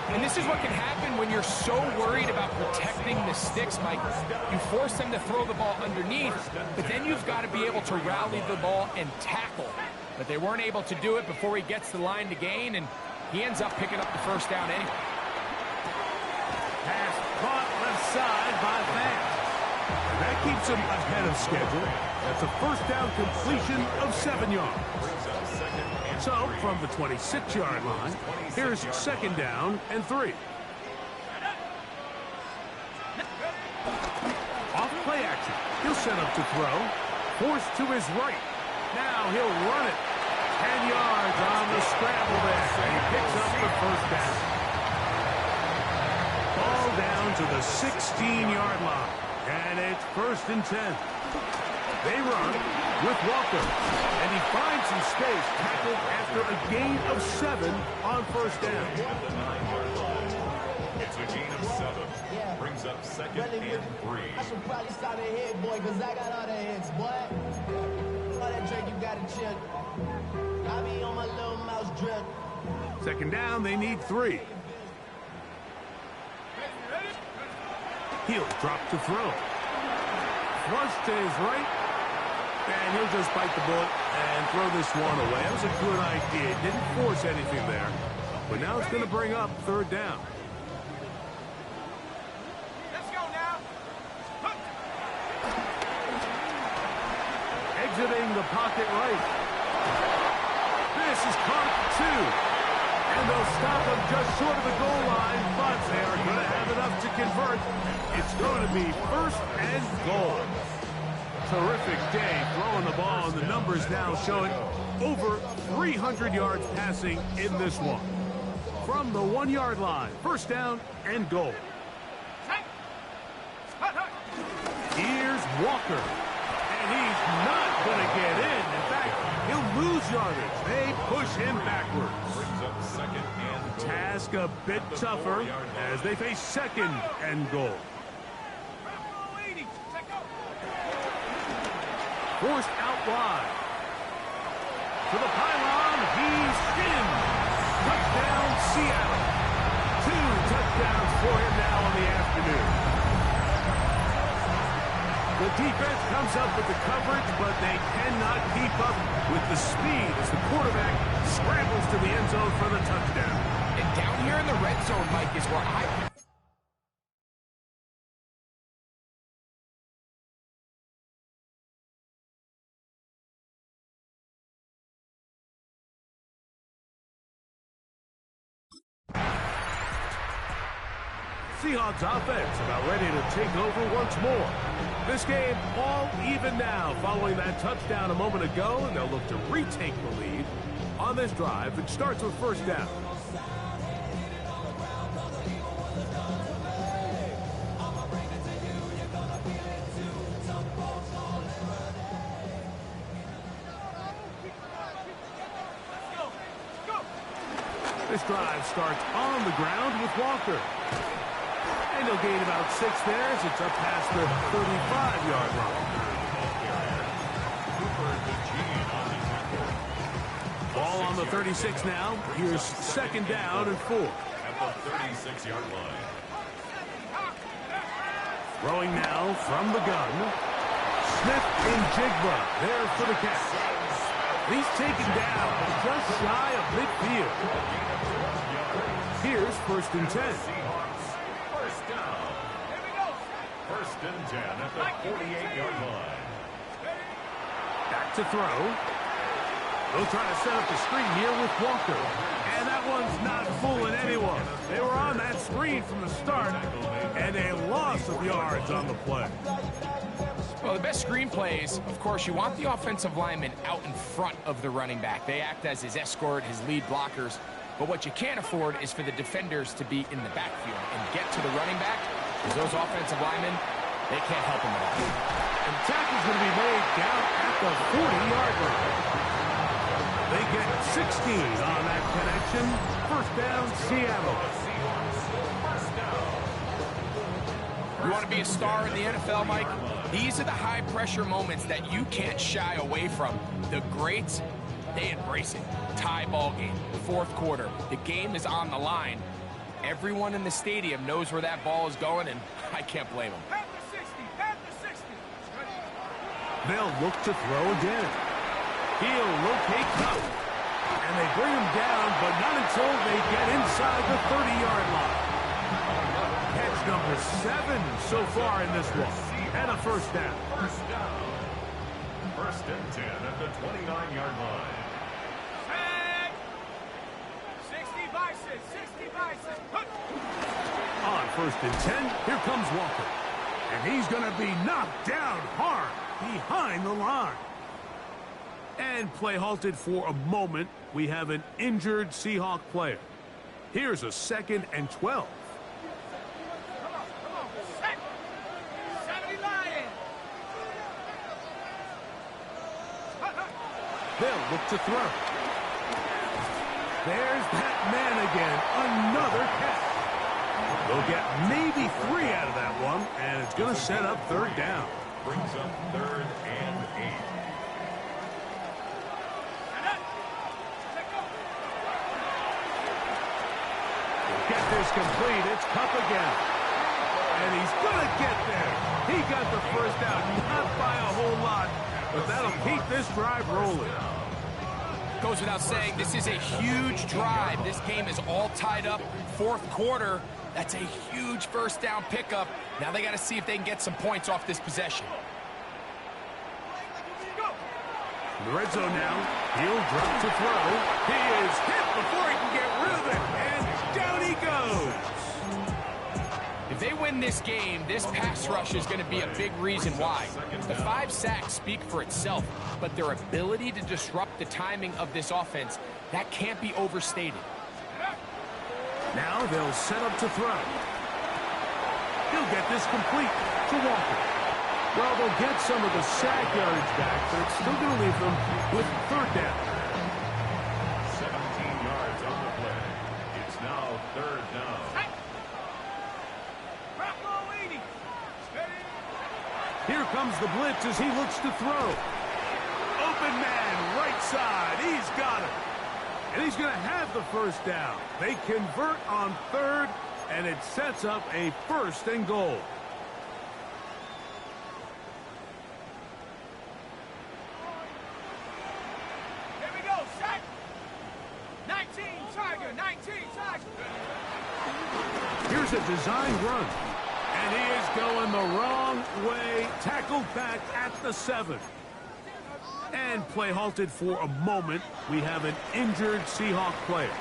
And this is what can happen when you're so worried about protecting the sticks, Mike. You force them to throw the ball underneath, but then you've got to be able to rally the ball and tackle. But they weren't able to do it before he gets the line to gain, and he ends up picking up the 1st down anyway. Pass caught left side by Fant. And that keeps him ahead of schedule. That's a 1st down completion of 7 yards. So, from the 26-yard line, here's 2nd down and 3. Off play action. He'll set up to throw. Forced to his right. Now he'll run it. 10 yards on the scramble there. And he picks up the 1st down. Ball down to the 16-yard line. And it's 1st and 10. They run with Walker, and he finds some space, tackled after a gain of 7 on 1st down. It's a gain of 7. Brings up 2nd and 3. I should probably stop and hit, boy, because I got all the hits, boy. All that drink, you got to chill. I be on my little mouse drip. 2nd down, they need 3. He'll drop to throw. Flush to his right. And he'll just bite the bullet and throw this one away. That was a good idea. Didn't force anything there. But now it's going to bring up 3rd down. Let's go now. Exiting the pocket right. This is caught 2. And they'll stop him just short of the goal line, but they are going to have enough to convert. It's going to be 1st and goal. Terrific day throwing the ball, and the numbers now showing over 300 yards passing in this one. From the 1-yard line, 1st down and goal. Here's Walker, and he's not going to get in. In fact, he'll lose yardage. They push him backwards. Brings up 2nd and goal. Task a bit tougher as they face 2nd and goal. Forced out wide. To the pylon, he's in. Touchdown, Seattle. 2 touchdowns for him now in the afternoon. The defense comes up with the coverage, but they cannot keep up with the speed as the quarterback scrambles to the end zone for the touchdown. And down here in the red zone, Mike, is where I... Seahawks offense about ready to take over once more. This game all even now following that touchdown a moment ago, and they'll look to retake the lead on this drive. It starts with 1st down. This drive starts on the ground with Walker. And he'll gain about 6 there as it's up past the 35-yard line. Ball on the 36 now. Here's 2nd down and 4. At the 36-yard line. Throwing now from the gun. Smith and Jigba there for the catch. He's taken down just shy of midfield. Here's 1st and 10. First down. Here we go. 1st and 10 at the 48-yard line. Back to throw. They'll try to set up the screen here with Walker. And that one's not fooling anyone. They were on that screen from the start, and a loss of yards on the play. Well, the best screen plays, of course, you want the offensive lineman out in front of the running back. They act as his escort, his lead blockers. But what you can't afford is for the defenders to be in the backfield and get to the running back, because those offensive linemen, they can't help him at all. And the tackle's going to be made down at the 40-yard line. They get 16 on that connection. 1st down, Seattle. You want to be a star in the NFL, Mike? These are the high-pressure moments that you can't shy away from. The greats, they embrace it. Tie ball game, 4th quarter. The game is on the line. Everyone in the stadium knows where that ball is going, and I can't blame them. Panther 60. They'll look to throw again. He'll locate Cup. And they bring him down, but not until they get inside the 30-yard line. Catch number 7 so far in this one. And a 1st down. 1st and 10 at the 29-yard line. 60 Bison. On 1st and 10, here comes Walker. And he's going to be knocked down hard behind the line. And play halted for a moment. We have an injured Seahawk player. Here's a 2nd and 12. Come on. Set. 70 Lions. They'll look to throw. There's that man again. Another catch. They'll get maybe 3 out of that one, and it's going to set up 3rd down. Brings up 3rd and 8. Get this complete. It's Cup again. And he's going to get there. He got the 1st down. Not by a whole lot, but that'll keep this drive rolling. Goes without saying, this is a huge drive. This game is all tied up. 4th quarter, that's a huge 1st down pickup. Now they got to see if they can get some points off this possession. In the red zone now, he'll drop to throw. He is hit before he can get rid of it, and down he goes. If they win this game, this pass rush is going to be a big reason why. The 5 sacks speak for itself, but their ability to disrupt the timing of this offense, that can't be overstated. Now they'll set up to throw. He'll get this complete to Walker. Well, they'll get some of the sack yardage back, but it's still going to leave them with 3rd down. 17 yards on the play. It's now 3rd down. Here comes the blitz as he looks to throw. Open man, right side. He's got it. And he's going to have the 1st down. They convert on 3rd, and it sets up a 1st and goal. Here we go. Set. 19 Tiger. Here's a designed run. And he is going the wrong way. Tackled back at the 7. And play halted for a moment. We have an injured Seahawk player.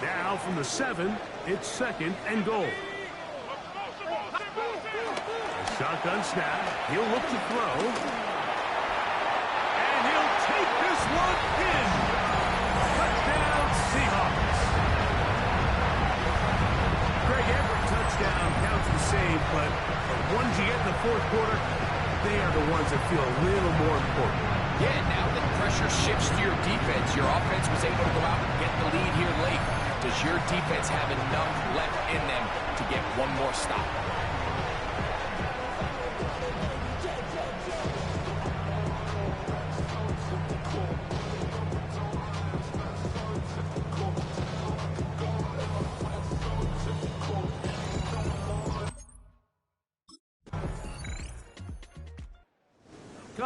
Now from the 7, it's 2nd and goal. A shotgun snap. He'll look to throw. And he'll take this one in. Touchdown Seahawks. Greg, every touchdown counts the same, but the ones you get in the 4th quarter, they are the ones that feel a little more important. Yeah, now that pressure shifts to your defense, your offense was able to go out and get the lead here late. Does your defense have enough left in them to get one more stop?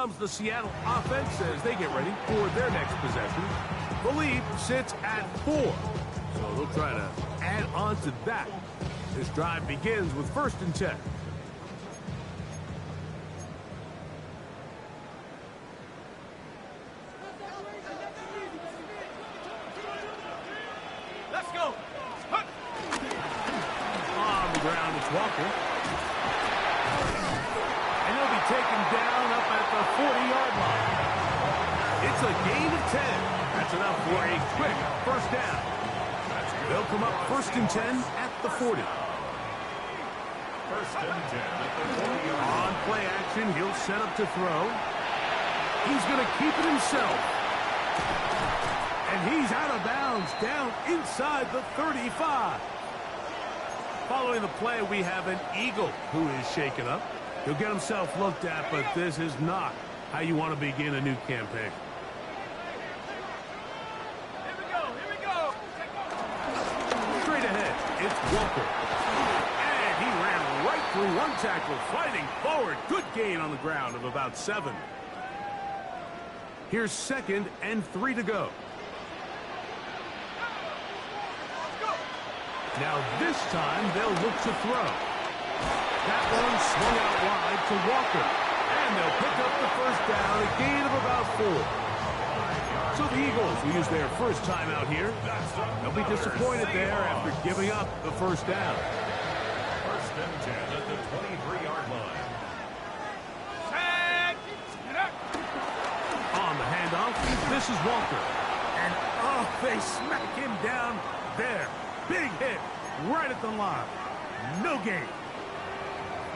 comes the Seattle offense as they get ready for their next possession. The lead sits at 4, so they'll try to add on to that. This drive begins with 1st and 10. Let's go. On the ground, it's Walker. And he'll be taken down up at the 40-yard line. It's a gain of 10. That's enough for a quick 1st down. They'll come up 1st and 10 at the 40. 1st and 10 at the 40-yard line. On play action, he'll set up to throw. He's going to keep it himself. And he's out of bounds, down inside the 35. Following the play, we have an Eagle who is shaken up. He'll get himself looked at, but this is not how you want to begin a new campaign. Here we go. Here we go. Straight ahead, it's Walker. And he ran right through one tackle, fighting forward. Good gain on the ground of about 7. Here's 2nd and 3 to go. Now this time they'll look to throw. That one swung out wide to Walker. And they'll pick up the 1st down, a gain of about 4. So the Eagles will use their first time out here. They'll be disappointed there after giving up the 1st down. 1st and 10 at the 23-yard line. Tag. On the handoff, this is Walker. And oh, they smack him down there. Big hit right at the line. No gain.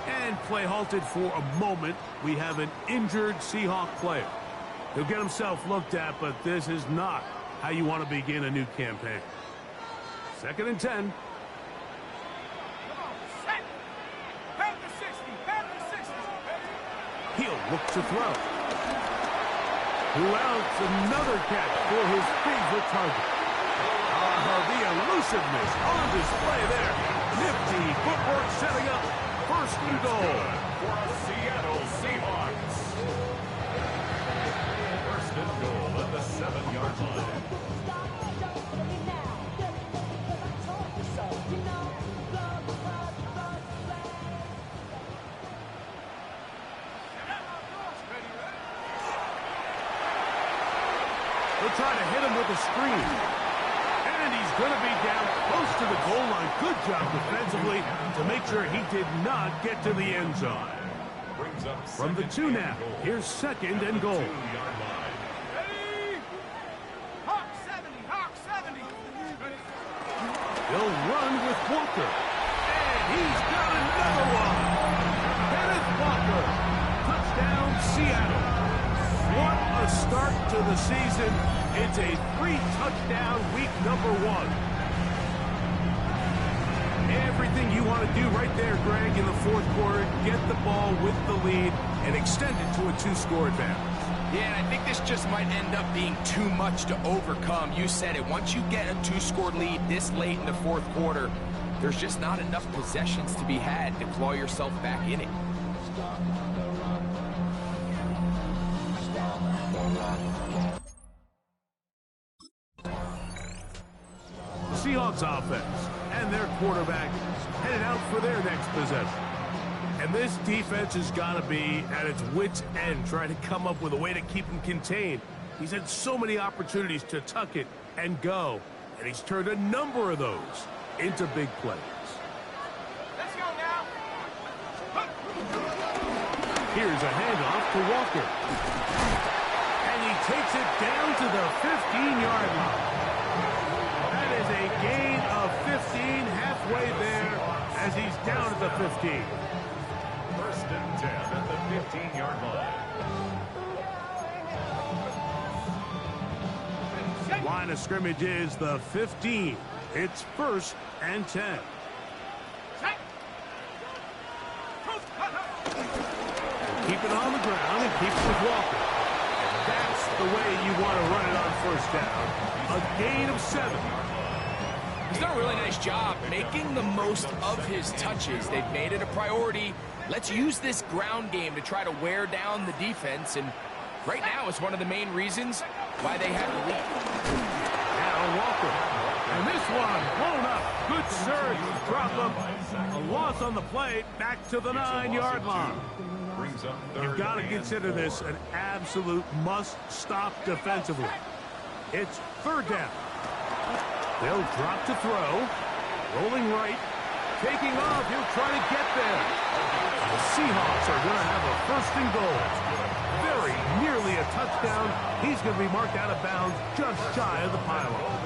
And play halted for a moment. We have an injured Seahawk player. He'll get himself looked at, but this is not how you want to begin a new campaign. 2nd and 10. Come on, set. Back to 60. Back to 60. He'll look to throw. Who else? Another catch for his favorite target. The elusiveness on display there. Nifty footwork setting up 1st and goal. For a Seattle Seahawks. 1st and goal at the 7-yard line. They'll try to hit him with a screen. And he's going to be down close to the goal line. Good job defensively to make sure he did not get to the end zone. Brings up From the 2 now, here's 2nd and goal. 2-yard line. Ready? Hawk 70. Hawk 70. They'll run with Walker. And he's got another one. Kenneth Walker. Touchdown, Seattle. What a start to the season. It's a 3-touchdown week number 1. Everything you want to do right there, Greg, in the 4th quarter, get the ball with the lead and extend it to a 2-score advantage. Yeah, and I think this just might end up being too much to overcome. You said it. Once you get a 2-score lead this late in the 4th quarter, there's just not enough possessions to be had to claw yourself back in it. The Seahawks offense and their quarterback headed out for their next possession. And this defense has got to be at its wits' end, trying to come up with a way to keep him contained. He's had so many opportunities to tuck it and go, and he's turned a number of those into big plays. Let's go now. Here's a handoff to Walker. And he takes it down to the 15-yard line. That is a gain of 15, halfway there as he's down at the 15. 1st and 10 at the 15-yard line. Line of scrimmage is the 15. It's 1st and 10. Keep it on the ground and keep it with Walker. That's the way you want to run it on 1st down. A gain of 7. He's done a really nice job making the most of his touches. They've made it a priority let's use this ground game to try to wear down the defense, and right now it's one of the main reasons why they have the lead. Now Walker. And this one blown up. Good surge. Drop him. A loss on the play. Back to the 9-yard line. You've got to consider this an absolute must-stop defensively. It's third down. They'll drop to throw. Rolling right. Taking off. He'll try to get there. The Seahawks are going to have a first and goal. Very nearly a touchdown. He's going to be marked out of bounds just shy of the pylon.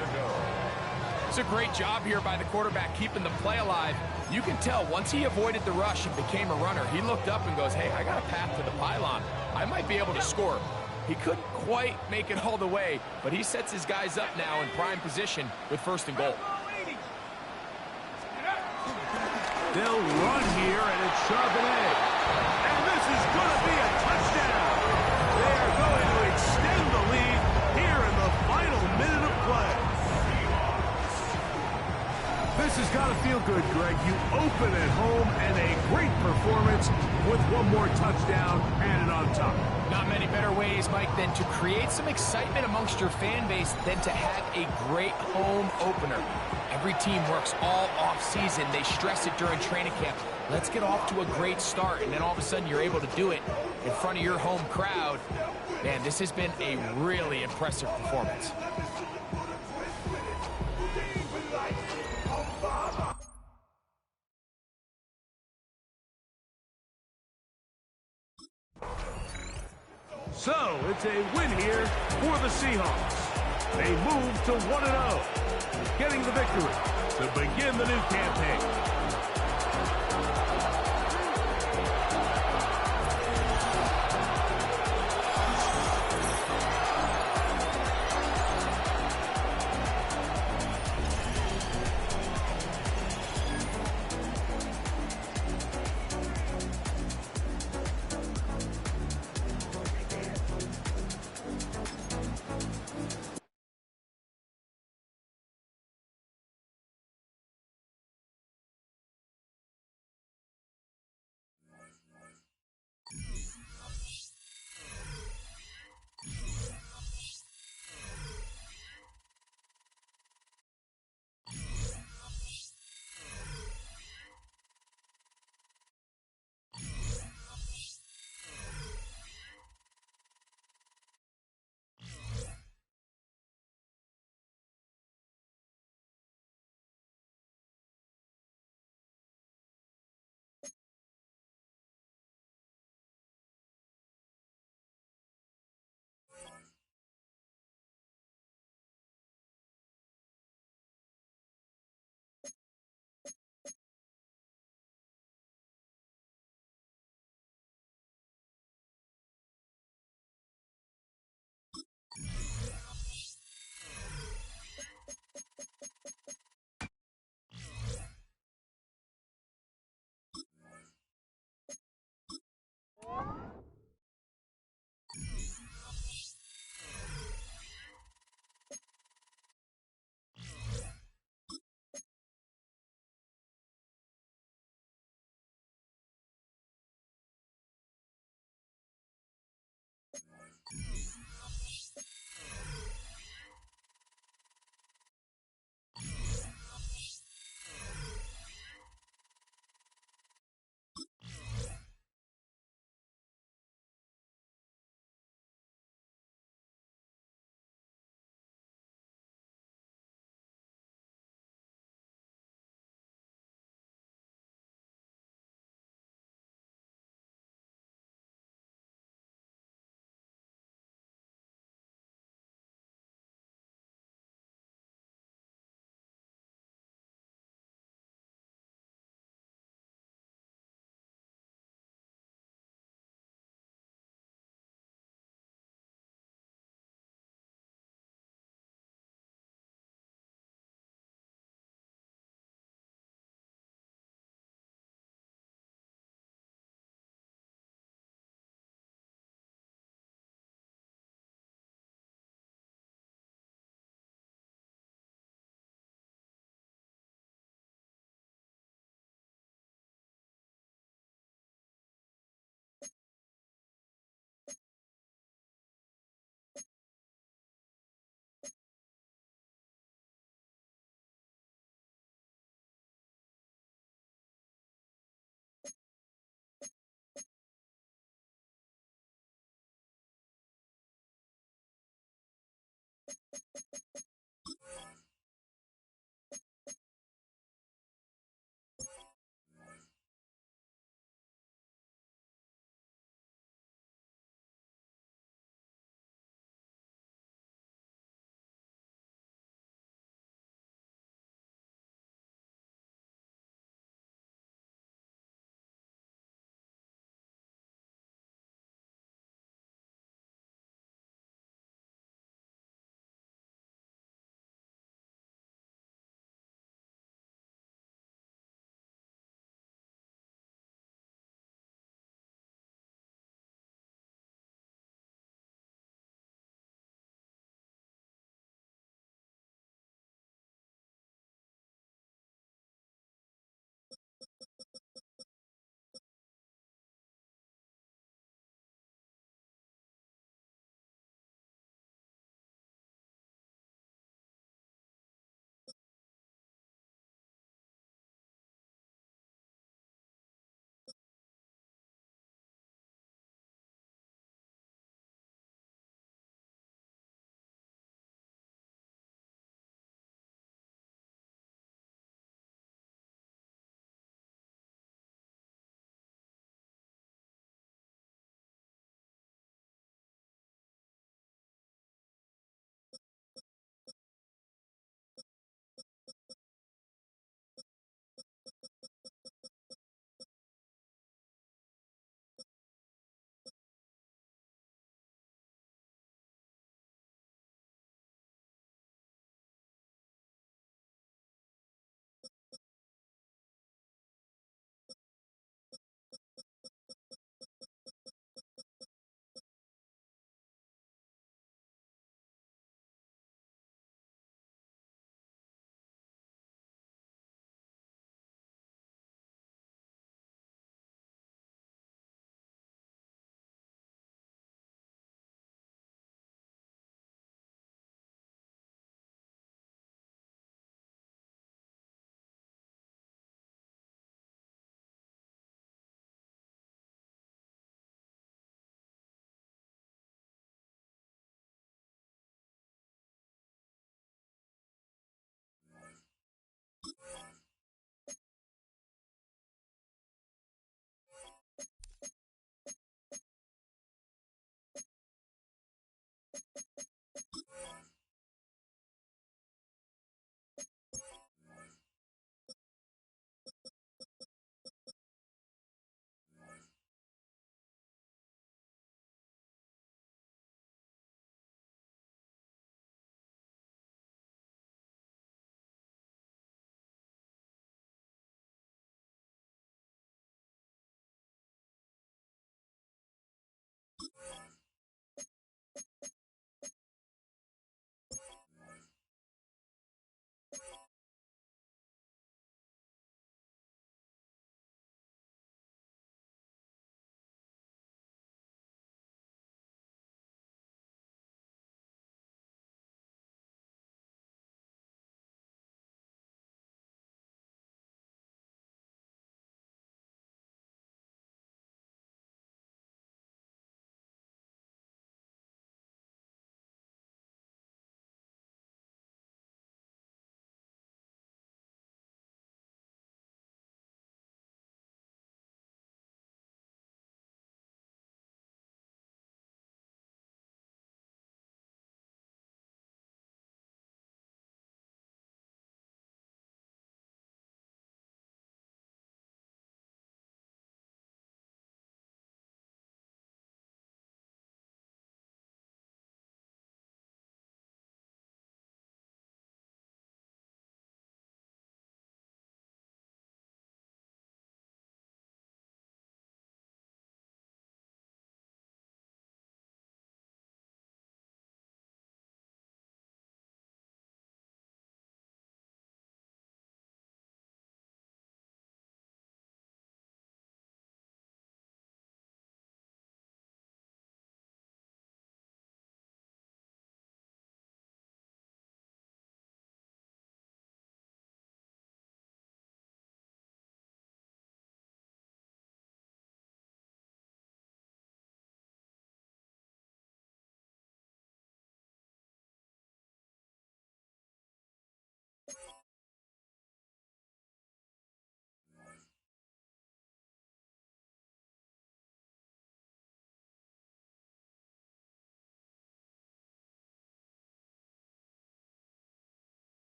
It's a great job here by the quarterback keeping the play alive. You can tell once he avoided the rush and became a runner, he looked up and goes, hey, I got a path to the pylon. I might be able to score. He couldn't quite make it all the way, but he sets his guys up now in prime position with first and goal. They'll run here, and it's Charbonnet. And this is going to be a touchdown. They're going to extend the lead here in the final minute of play. This has got to feel good, Greg. You open at home and a great performance with one more touchdown and on top. Not many better ways, Mike, than to create some excitement amongst your fan base than to have a great home opener. Every team works all off-season. They stress it during training camp. Let's get off to a great start, and then all of a sudden you're able to do it in front of your home crowd. Man, this has been a really impressive performance. So, it's a win here for the Seahawks. They move to 1-0, getting the victory to begin the new campaign.